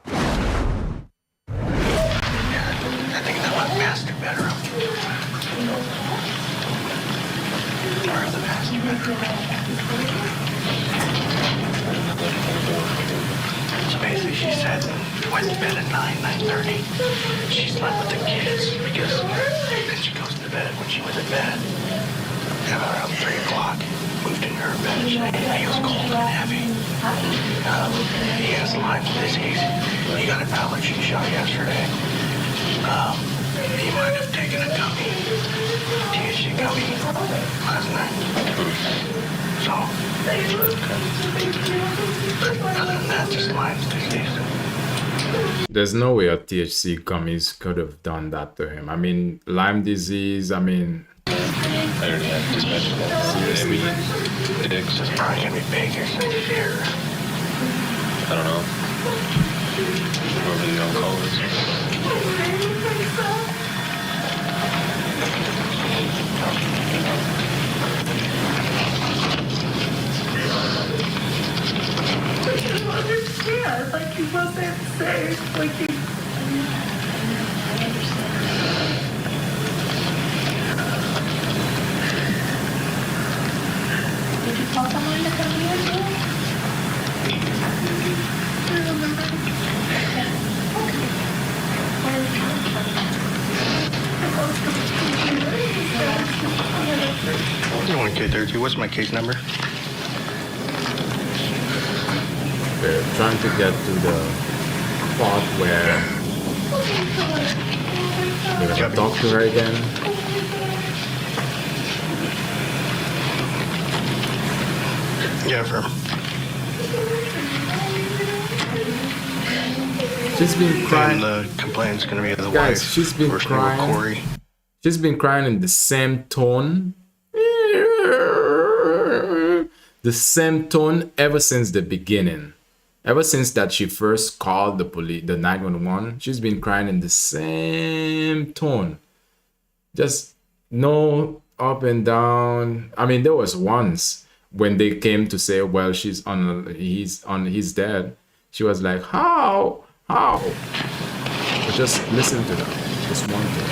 I think that was master bedroom. Or the master bedroom. So basically she said, went to bed at 9:30. She slept with the kids because then she goes to bed when she went to bed. Got around 3 o'clock. Moved into her bed and he was cold and heavy. He has Lyme disease. He got an allergy shot yesterday. He might have taken a gummy, THC gummy last night. So, other than that, just Lyme disease. There's no way a THC gummies could have done that to him. I mean, Lyme disease, I mean... I already have dispensed seriously. It's just probably gonna be bigger next year. I don't know. Whoever the on-call is. I don't understand. Like, he wasn't safe. Like, he... Did you call someone to come here? I remember. Okay. Where is he? You want K32? What's my case number? They're trying to get to the part where they're gonna talk to her again. Yeah, affirm. She's been crying. And the complaint's gonna be the Guys, wife. she's been First name crying. Kouri. She's been crying in the same tone. The same tone ever since the beginning. Ever since that she first called the police, the 911, she's been crying in the same tone. Just no up and down. I mean, there was once when they came to say, well, he's dead. She was like, how? But just listen to that. Just one thing.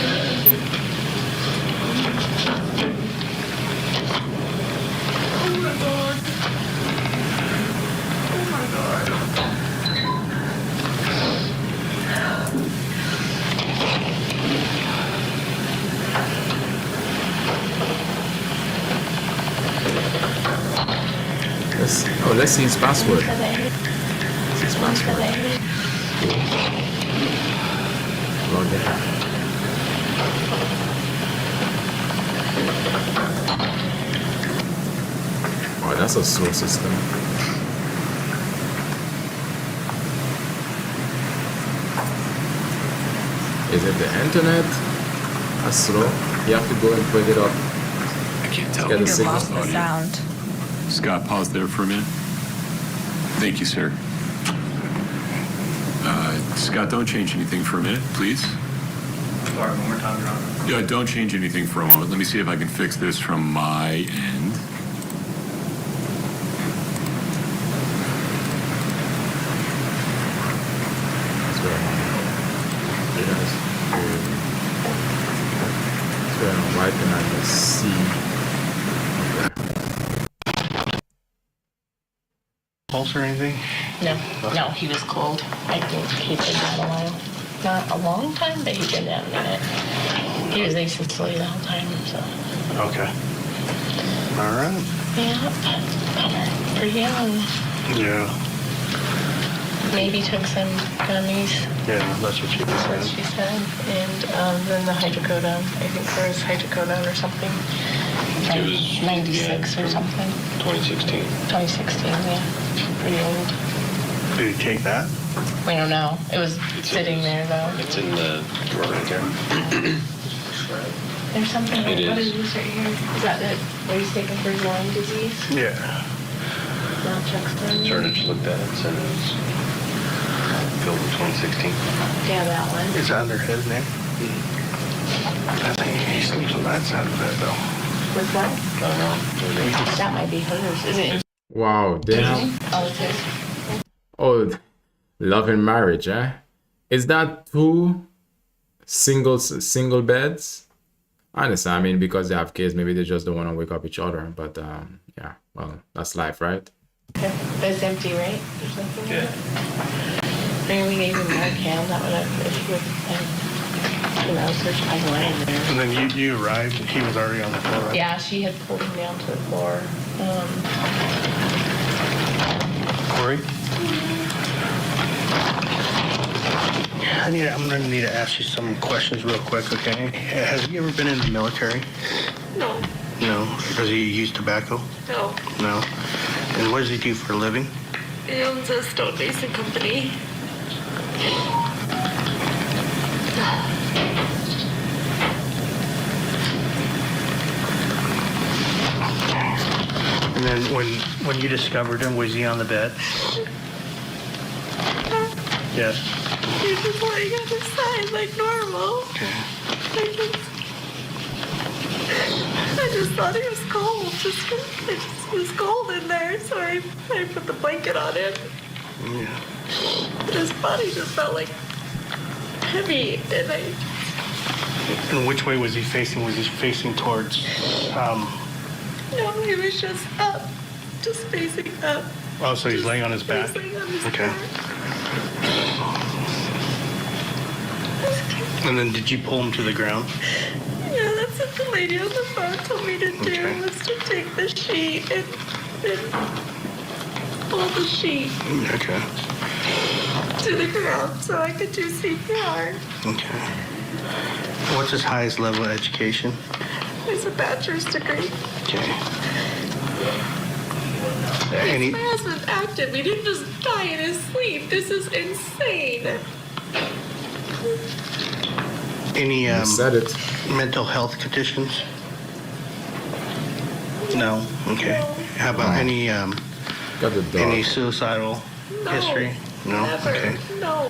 Let's see his password. What's his password? Log in. Oh, that's a slow system. Is it the internet? That's slow. You have to go and put it up. I can't tell. Get a signal. Lost the sound. Scott, pause there for a minute. Thank you, sir. Scott, don't change anything for a minute, please. Sorry, one more time, Your Honor. Yeah, don't change anything for a moment. Let me see if I can fix this from my end. Why can I just see? Pulse or anything? No, no, he was cold. I think he'd been down a while. Not a long time, but he'd been down a minute. He was nice and silly the whole time, so. Okay. All right. Yeah, bummer. Pretty young. Yeah. Maybe took some gummies, Yeah, that's what she that's what said. she said. And then the hydrocodone. I think there was hydrocodone or something. It was 96 or something. 2016. 2016, yeah. Pretty old. Did he take that? We don't know. It was sitting there, though. It's in the drawer right there. There's something. It What is. is this right here? Is that it? What he's taking for his Lyme disease? Yeah. Naltrexone? Sure, just looked at it and said it was filled in 2016. Yeah, that one. Is that under his name? I think he sleeps on that side of it, though. With what? That might be hers. Is it? Wow, damn. Oh, it's his. Oh, love and marriage, eh? Is that two single beds? I understand. I mean, because they have kids, maybe they just don't want to wake up each other. But yeah, well, that's life, right? Okay. It's empty, right? Or something like Yeah. that? Maybe we gave him Narcan. That would have, if he would, search my line there. And then you arrived and he was already on the floor, right? Yeah, she had pulled him down to the floor. Kouri? I'm going to need to ask you some questions real quick, okay? Has he ever been in the military? No, No. Does he use tobacco? no. No. And what does he do for a living? He owns a stone mason company. And then when you discovered him, was he on the bed? Yes. He was just laying on his side like normal. Okay. I just thought he was cold. It was cold in there, so I put the blanket on him. Yeah. But his body just felt like heavy, and And which way was he facing? Was he facing towards, no, he was just up, just facing up. oh, so he's laying on his back? Facing on his Okay. back. And then did you pull him to the ground? Yeah, that's what the lady on the phone told me to do, Okay. was to take the sheet and pull the sheet Okay. to the ground so I could do CPR. Okay. What's his highest level of education? It's a bachelor's degree. Okay. Any, My husband's active. He didn't just die in his sleep. This is insane. any You said it. mental health conditions? No. Okay. How about any Got the dog. any suicidal No. history? No. Never. Okay. No.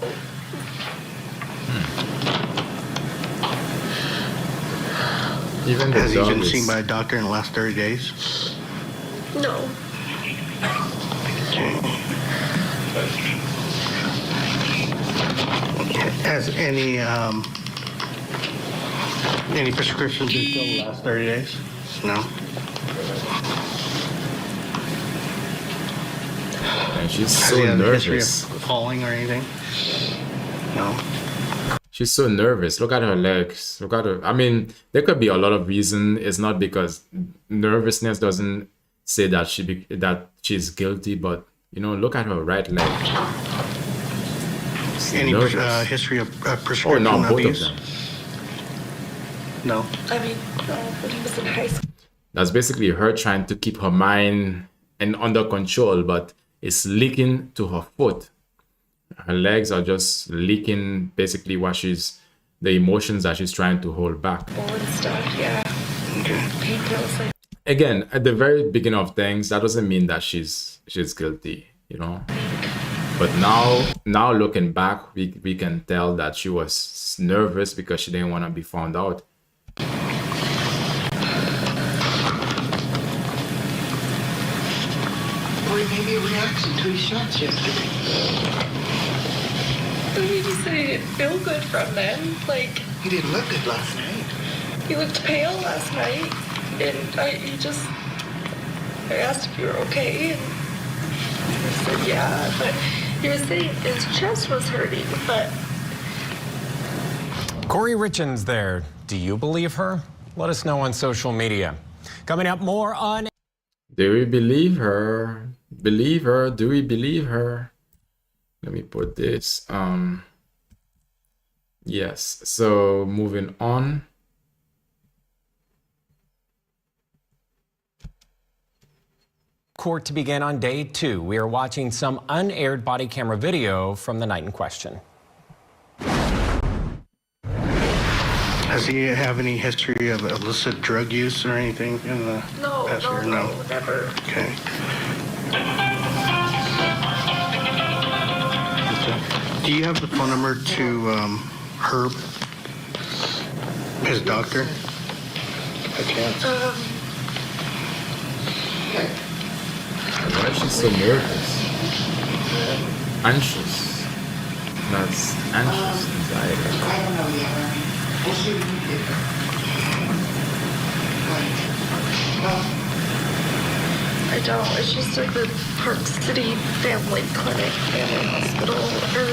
Even the Has he dog been is- seen by a doctor in the last 30 days? No. Okay. Has any prescriptions been filled the last 30 days? No. And she's Has so he had a history of nervous. falling or anything? No. She's so nervous. Look at her legs. Look at her. I mean, there could be a lot of reason. It's not because nervousness doesn't say that that she's guilty, but you know, look at her right leg. She's Any nervous. history of Oh prescription no, both abuse? of them. No. I mean, no, when he was in high school. That's basically her trying to keep her mind and under control, but it's leaking to her foot. Her legs are just leaking basically the emotions that she's trying to hold back. And stuff, yeah. Okay. Painkillers, like, Again, at the very beginning of things, that doesn't mean that she's guilty, you know. But now looking back, we can tell that she was nervous because she didn't want to be found out. Or maybe a reaction to his shots yesterday. He just said he didn't feel good from them. Like, He didn't look good last night. he looked pale last night. And I asked if you were okay. And he said, yeah. But he was saying his chest was hurting. But Kouri Richins there. Do you believe her? Let us know on social media. Coming up, more on... Do we believe her? Believe her? Do we believe her? Let me put this. Yes. So moving on. Court to begin on day 2. We are watching some unaired body camera video from the night in question. Does he have any history of illicit drug use or anything in the past year? no, never. Okay. Do you have the phone number to Herb, his doctor? I can't. Why is she so nervous? Anxious. That's anxious anxiety. I don't know yet, Ernie. We'll see when we get there. Well, I don't. It's just like the Park City Family Clinic, Family Hospital, or...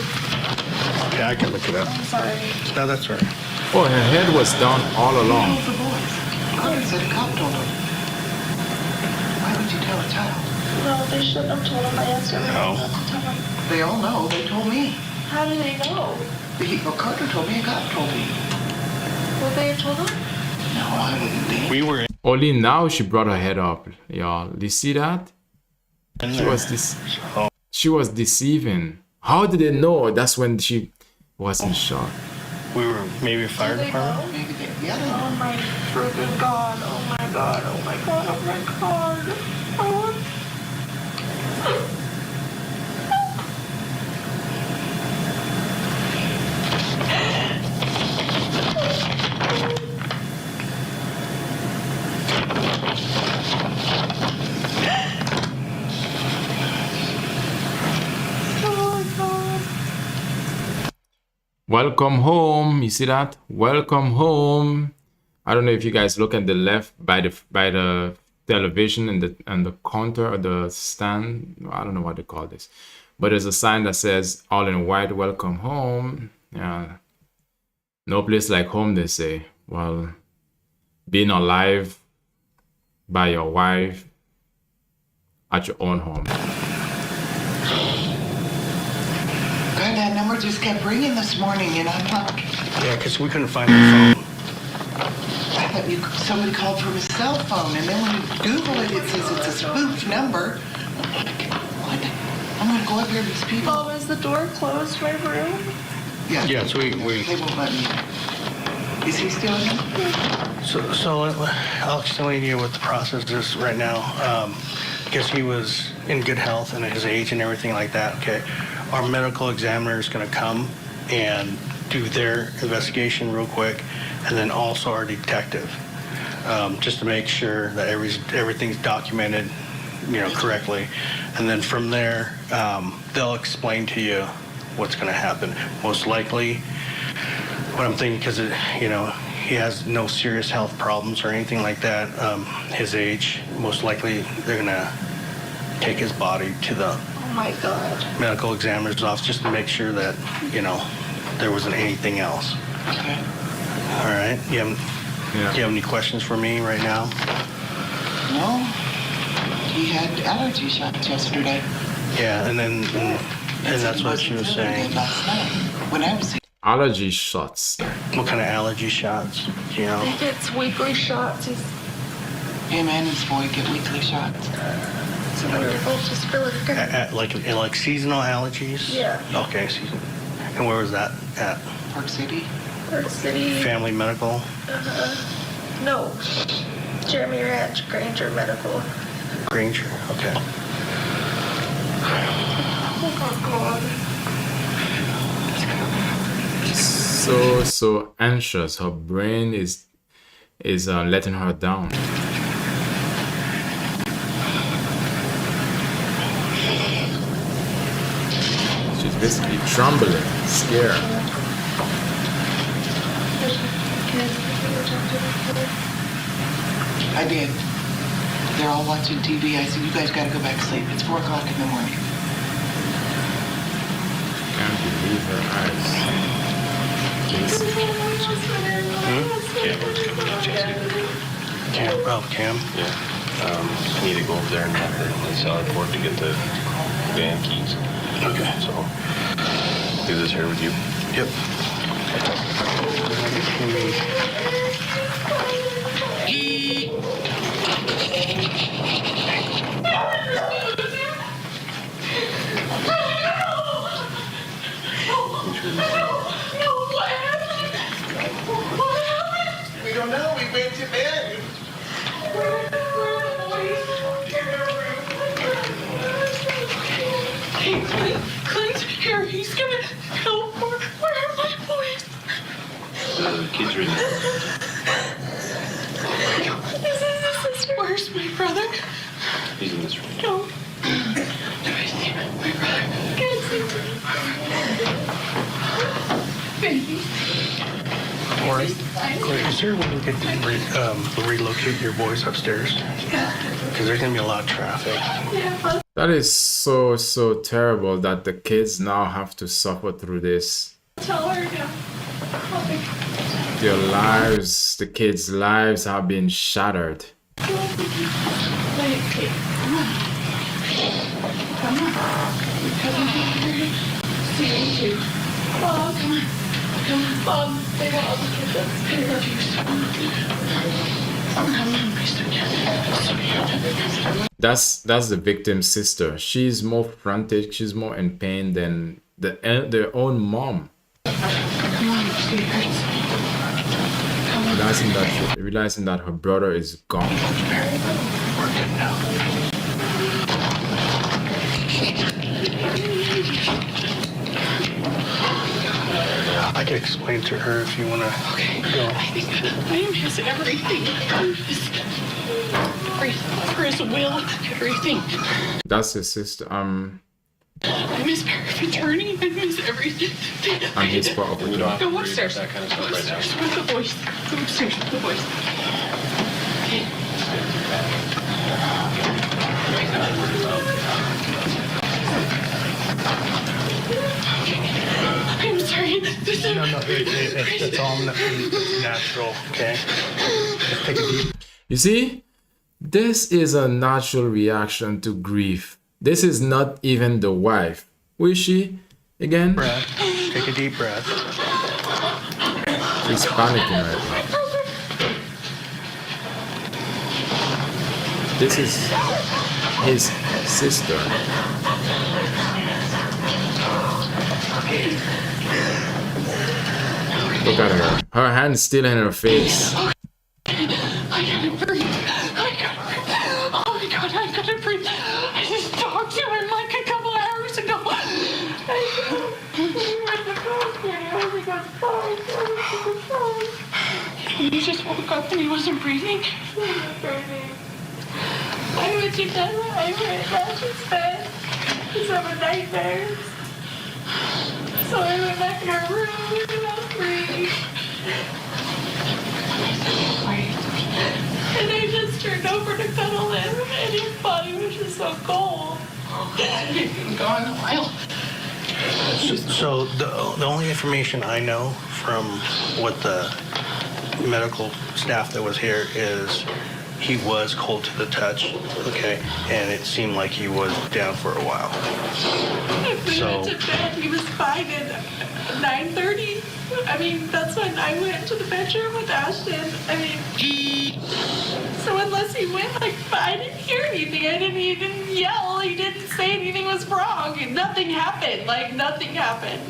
Yeah, I can look it up. I'm sorry. No, that's all right. Oh, her head was down all who along. told the boys? Carter said a cop told him. Why would you tell a child? No, they shouldn't have told him. I asked everyone not to tell him. They all know. They told me. How do they know? Carter told me, a cop told me. Will they have told him? No, I wouldn't think. We were Only now she brought her head up, y'all. Do you see that? in She there. was she was deceiving. How did they know? That's when she was in shock. We were maybe a fire Do they department. know? Maybe they, yeah, they Oh know. my freaking God. Oh my God. Oh my God. Oh my God. Oh. Welcome home. You see that? Welcome home. I don't know if you guys look at the left by the television and the counter or the stand. I don't know what they call this, but there's a sign that says all in white. Welcome home. Yeah. No place like home, they say. Well, being alive by your wife at your own home. God, that number just kept ringing this morning, and I'm like, Yeah, because we couldn't find the phone. I thought somebody called from his cell phone, and then when you Google it, it says it's a spoof number. I'm like, what? I'm gonna go up here to these people. Mom, is the door closed, my room? Yeah. Yes, we They won't let me. Is he still in there? So I'll explain to you what the process is right now. Because he was in good health and his age and everything like that, okay? Our medical examiner is going to come and do their investigation real quick, and then also our detective, just to make sure that everything's documented, correctly. And then from there, they'll explain to you what's going to happen. Most likely, what I'm thinking, because he has no serious health problems or anything like that. His age, most likely, they're going to take his body to the Oh my God. medical examiner's office just to make sure that, there wasn't anything else. Okay. All right? Do you have any questions for me right now? No. He had allergy shots yesterday. Yeah, and that's what she was saying. Last night, when I was Allergy shots. What kind of allergy shots, do you know? He gets weekly shots. him and his boy get weekly shots. So they're both just feeling good. Like seasonal allergies? Yeah. Okay, season. And where was that at? Park City. Park City. Family Medical? No. Jeremy Ranch, Granger Medical. Granger, okay. So anxious. Her brain is letting her down. She's basically trembling, scared. I did. They're all watching TV. I said, you guys got to go back to sleep. It's 4 o'clock in the morning. Can't believe her eyes. Cam? Yeah. I need to go over there and sell it for to get the van keys. Okay. So, do this here with you. Yep. We don't know. We went to bed. Clint, here, he's gonna help. Where are my boys? The kids are in there. This is the sister. Where's my brother? He's in this room. No. Do I see my brother? Can't see baby. Corey, is there a way we could relocate your boys upstairs? Yeah. Because there's going to be a lot of traffic. Yeah. That is so terrible that the kids now have to suffer through this. Tell her to. Their lives, the kids' lives have been shattered. Come on. See you. Mom, come on. Come on, Mom. They want all the kids upstairs. I love you so much. Come on, That's the victim's sister. She's more frantic. She's more in pain than their own mom. Realizing that her brother is gone. I can explain to her if you want to go. I miss everything. For his will, everything. That's his sister. I miss power of attorney. I miss everything. And his power of attorney. Go upstairs. That kind of stuff right now. With the boys. Go upstairs with the boys. Okay. I'm sorry. This is No, it's all natural, okay? Just take a deep. You see, this is a natural reaction to grief. This is not even the wife. Who is she again? breath. Take a deep breath. She's panicking right now. This is his sister. Look at her. Her hand's still in her face. I gotta breathe. Oh my God, I gotta breathe. I just talked to him like a couple hours ago. He just woke up and he wasn't breathing. I went to bed. I went back to bed. He's having nightmares. So I went back in our room and I was breathing. And I just turned over to cuddle him, and his body was just so cold. He's been gone a while. So the only information I know from what the medical staff that was here is he was cold to the touch, okay, and it seemed like he was down for a while. We went to bed. He was fine at 9:30. I mean, that's when I went to the bedroom with Ashton. I mean, so unless he went, like, I didn't hear anything. He didn't yell. He didn't say anything was wrong. Nothing happened. Like, nothing happened.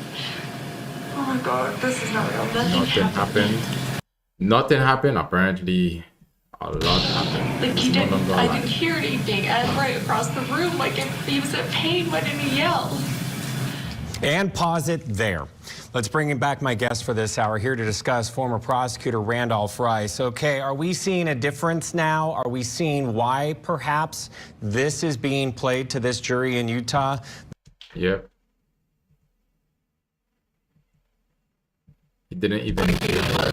Oh my God, this is not real. Nothing happened. Nothing happened. Apparently, a lot happened. Like, It's no longer I alive. didn't hear anything. And right across the room, like, if he was in pain, why didn't he yell? And pause it there. Let's bring back my guest for this hour here to discuss former prosecutor Randolph Rice. Okay, are we seeing a difference now? Are we seeing why perhaps this is being played to this jury in Utah? Yep. He didn't even hear her.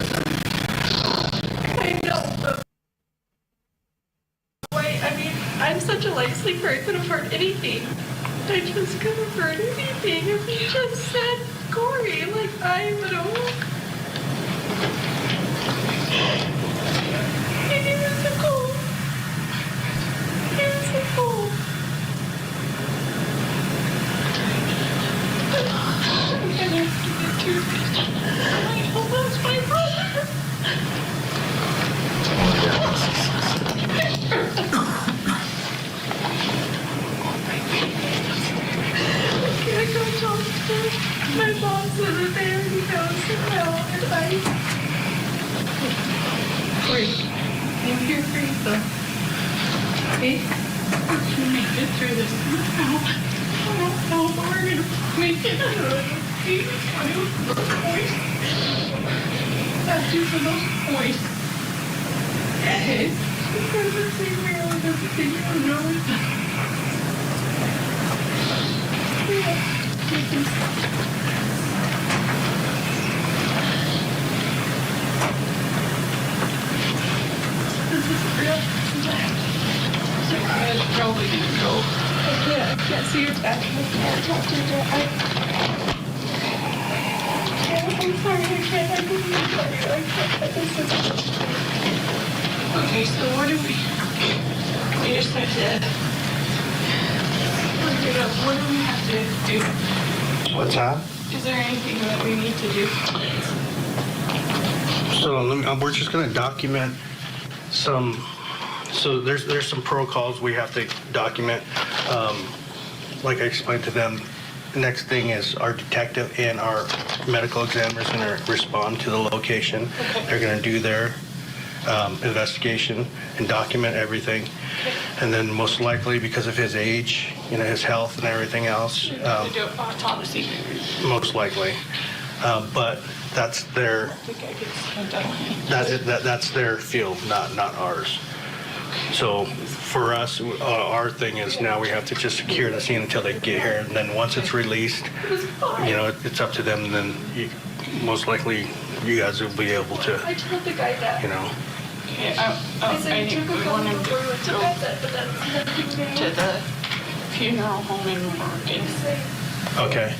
I know, but wait, I mean, I'm such a light sleeper, I could have heard anything. I just could have heard anything if he just said Kouri, like I would have. And he was so cool. He was so cool. I'm gonna have to get to I almost my brother. I go talk to my boss in the there and he goes to hell and Wait, I'm here for you though. Okay? We're gonna make it through this. I don't know, but we're gonna make it through. Okay? I do for those boys. That's you for those boys. Okay? Because it's a real and everything you don't know is I'm probably gonna go. I can't see your back. I can't talk to you. I'm sorry, I can't. I couldn't tell you. I can't. This is... Okay, so what do we just have to... What do we have to do? What's that? Is there anything that we need to do? So we're just going to document some. So there's some protocols we have to document. Like I explained to them, the next thing is our detective and our medical examiner is going to respond to the location. Okay. They're going to do their investigation and document everything. Okay. And then most likely, because of his age, you know, his health and everything else, do autopsy. most likely. But that's their that's their field, not ours. So for us, our thing is now we have to just secure the scene until they get here, and then once it's released, you know, it's up to them. And then most likely, you guys will be able to. I told the guy that. You know. Yeah, I said you took a phone number to the funeral home in Oregon. Okay.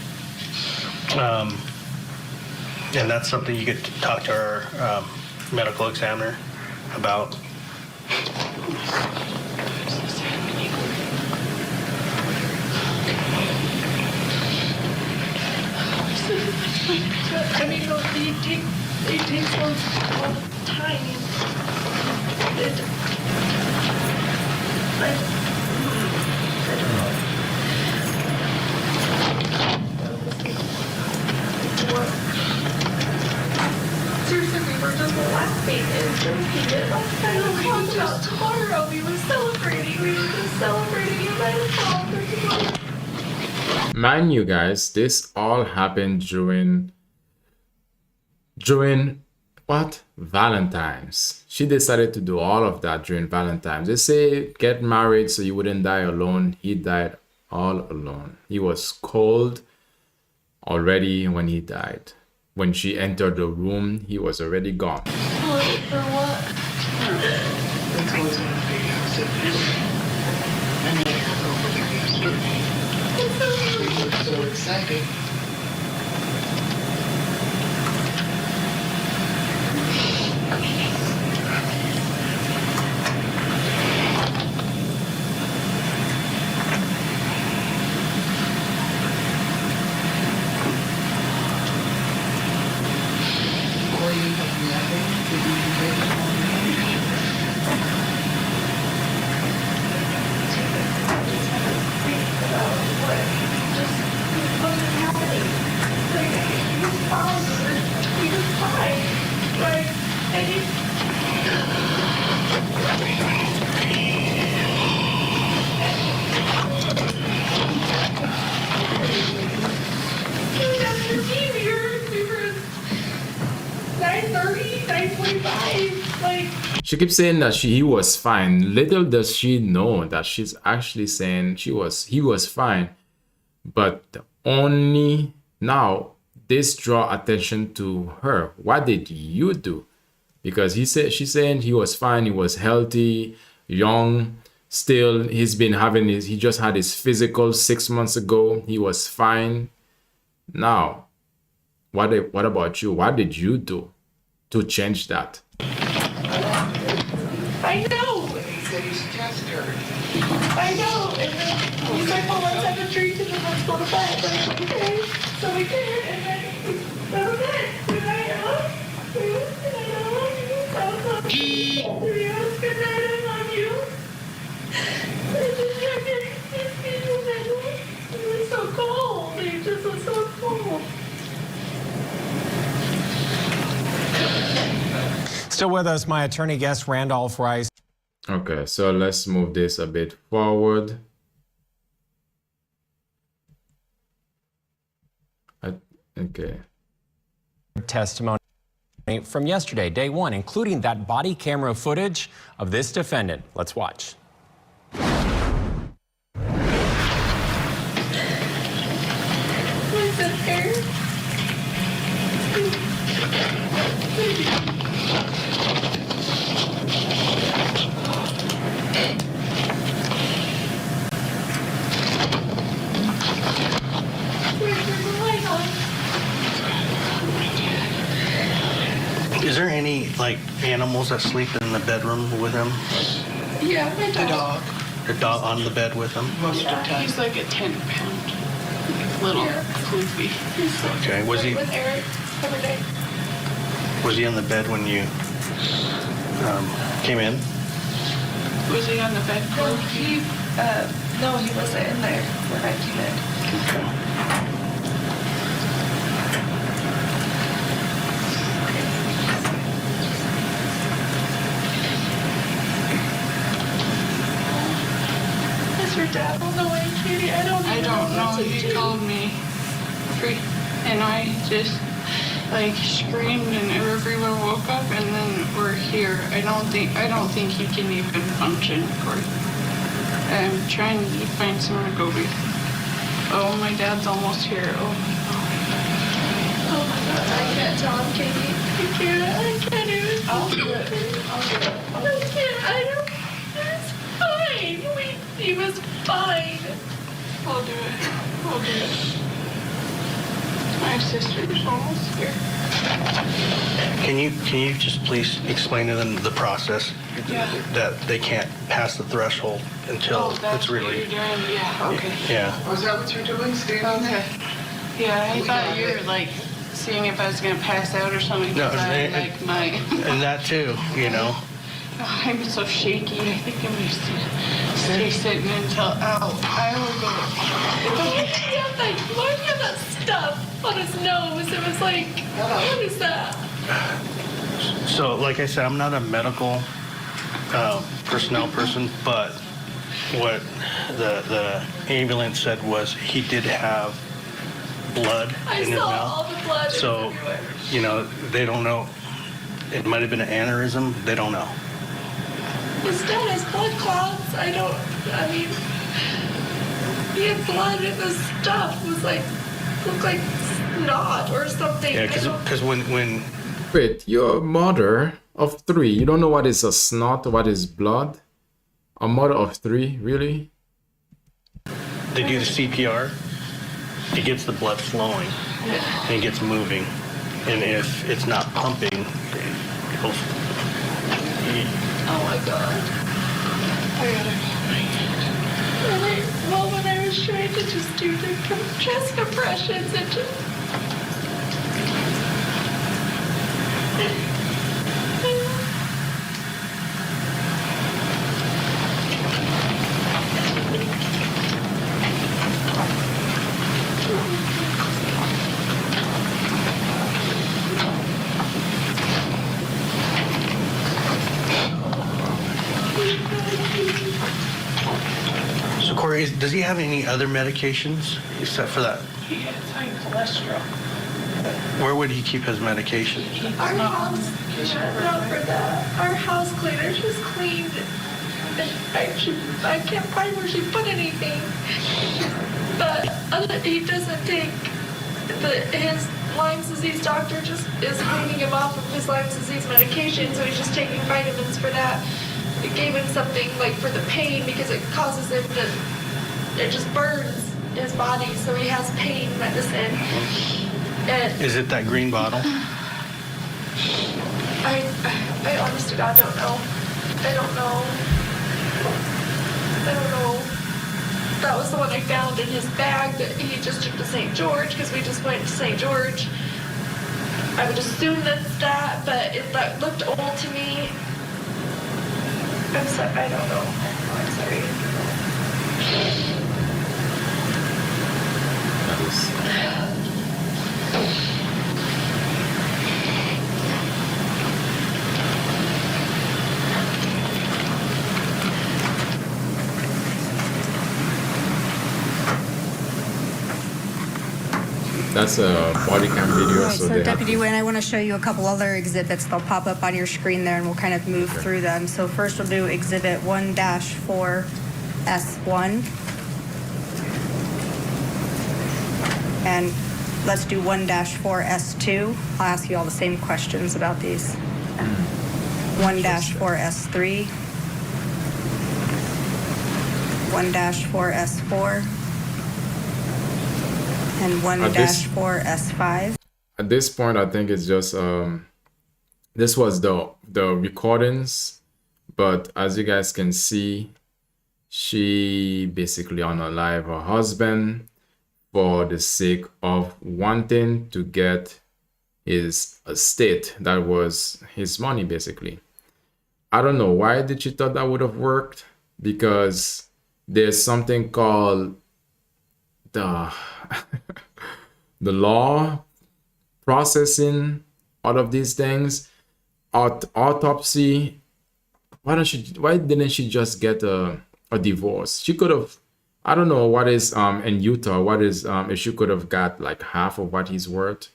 And that's something you could talk to our medical examiner about. I mean, it takes a lot of time. I don't know. Seriously, we were just laughing and drinking it. I don't know about tomorrow. We were celebrating. We were just celebrating and I was Mind you guys, this all happened during what? Valentine's. She decided to do all of that during Valentine's. They say get married so you wouldn't die alone. He died all alone. He was cold already when he died. When she entered the room, he was already gone. For what? That's always going to be and they have over there yesterday. We were so excited. What just happened She keeps saying that he was fine. Little does she know that she's actually saying he was fine. But only now this draw attention to her. What did you do? Because she's saying he was fine, he was healthy, young, still he just had his physical 6 months ago. He was fine. Now, what about you? What did you do to change that? I know. I know. And then he's like, well, let's have a drink and then let's go to bed. I'm like, okay. So we did, and then we go to bed. Good night, I love you. Good night, I love you. I love you. Good night, I love you. It was so cold. It just was so cold. Still with us, my attorney guest, Randolph Rice. Okay, so let's move this a bit forward. Okay. Testimony from yesterday, day one, including that body camera footage of this defendant. Let's watch. What's up here? Is there any, like, animals that sleep in the bedroom with him? Yeah, my dog. The dog on the bed with him? Most of the time. He's like a 10-pound little floofy. Okay, was he With Eric every day. was he on the bed when you came in? Was he on the bed? No, he wasn't in there when I came in. Okay. Your dad on the way, Katie. I don't know. He called me, and I just like screamed, and everyone woke up, and then we're here. I don't think he can even function, Kouri. I'm trying to find somewhere to go with. Oh, my dad's almost here. Oh my God. I can't tell him, Katie. I can't even. I'll do it. I can't. I don't. It's fine. He was fine. I'll do it. My sister's almost here. Can you just please explain to them the process? Yeah. That they can't pass the threshold until it's really. What you're doing? Yeah. Okay. Yeah. Was that what you're doing, standing there? Yeah, I thought you were like seeing if I was gonna pass out or something. No, I like my. And that too, you know. I'm so shaky. I think I'm just stay sitting until I will go. Why do you have that stuff on his nose? It was like, what is that? So, like I said, I'm not a medical personnel person, but what the ambulance said was he did have blood I in his saw mouth. all the blood. So, everywhere. you know, they don't know. It might have been an aneurysm. They don't know. His dad has blood clots. I mean, he had blood in the stuff. It was like, looked like snot or something. Yeah, because when Wait, you're a mother of 3. You don't know what is a snot, what is blood? A mother of 3, really? they do the CPR, it gets the blood flowing and it gets moving. And if it's not pumping, it'll. Oh my God. I gotta go. When I was trying to just do the chest compressions, it just. So Kouri, does he have any other medications except for that? He has high cholesterol. Where would he keep his medication? Our house, not for that. Our house cleaner just cleaned. And I can't find where she put anything. But he doesn't take his Lyme disease doctor just is weaning him off of his Lyme disease medication, so he's just taking vitamins for that. It gave him something like for the pain because it causes him to, it just burns his body, so he has pain medicine. And Is it that green bottle? I honest to God don't know. I don't know. That was the one I found in his bag that he just took to St. George because we just went to St. George. I would assume that's that, but that looked old to me. I'm sorry, I don't know. I'm sorry. That's a body cam video. Right, so Deputy Wayne, I want to show you a couple other exhibits. They'll pop up on your screen there, and we'll kind of move through them. So first we'll do Exhibit 1-4S1. And let's do 1-4S2. I'll ask you all the same questions about these. 1-4S3. 1-4S4. And 1-4S5. At this point, I think it's just this was the recordings, but as you guys can see, she basically unalived her husband for the sake of wanting to get his estate. That was his money, basically. I don't know why did she thought that would have worked, because there's something called the the law processing all of these things. Autopsy. Why didn't she just get a divorce? She could have. I don't know what is in Utah, what is if she could have got like half of what he's worth.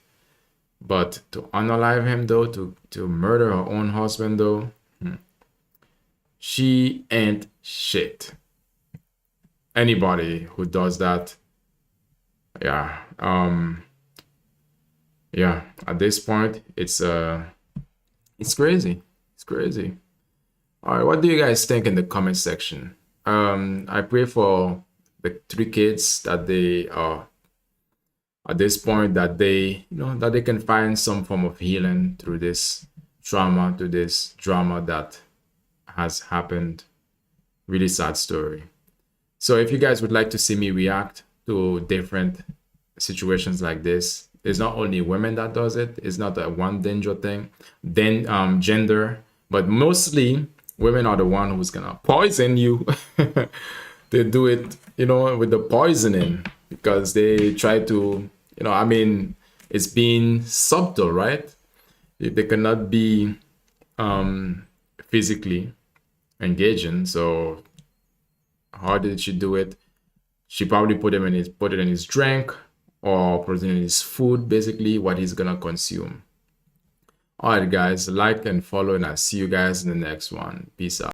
But to unalive him though, to murder her own husband though, she ain't shit. Anybody who does that, yeah, at this point it's crazy. It's crazy. All right, what do you guys think in the comment section? I pray for the 3 kids that they are at this point, that they that they can find some form of healing through this trauma, to this drama that has happened. Really sad story. So if you guys would like to see me react to different situations like this, it's not only women that does it. It's not a one danger thing, then gender, but mostly women are the one who's gonna poison you. They do it, with the poisoning, because they try to, I mean, it's being subtle, right? They cannot be physically engaging. So how did she do it? She probably put it in his drink, or put it in his food, basically what he's gonna consume. All right, guys, like and follow, and I'll see you guys in the next one. Peace out.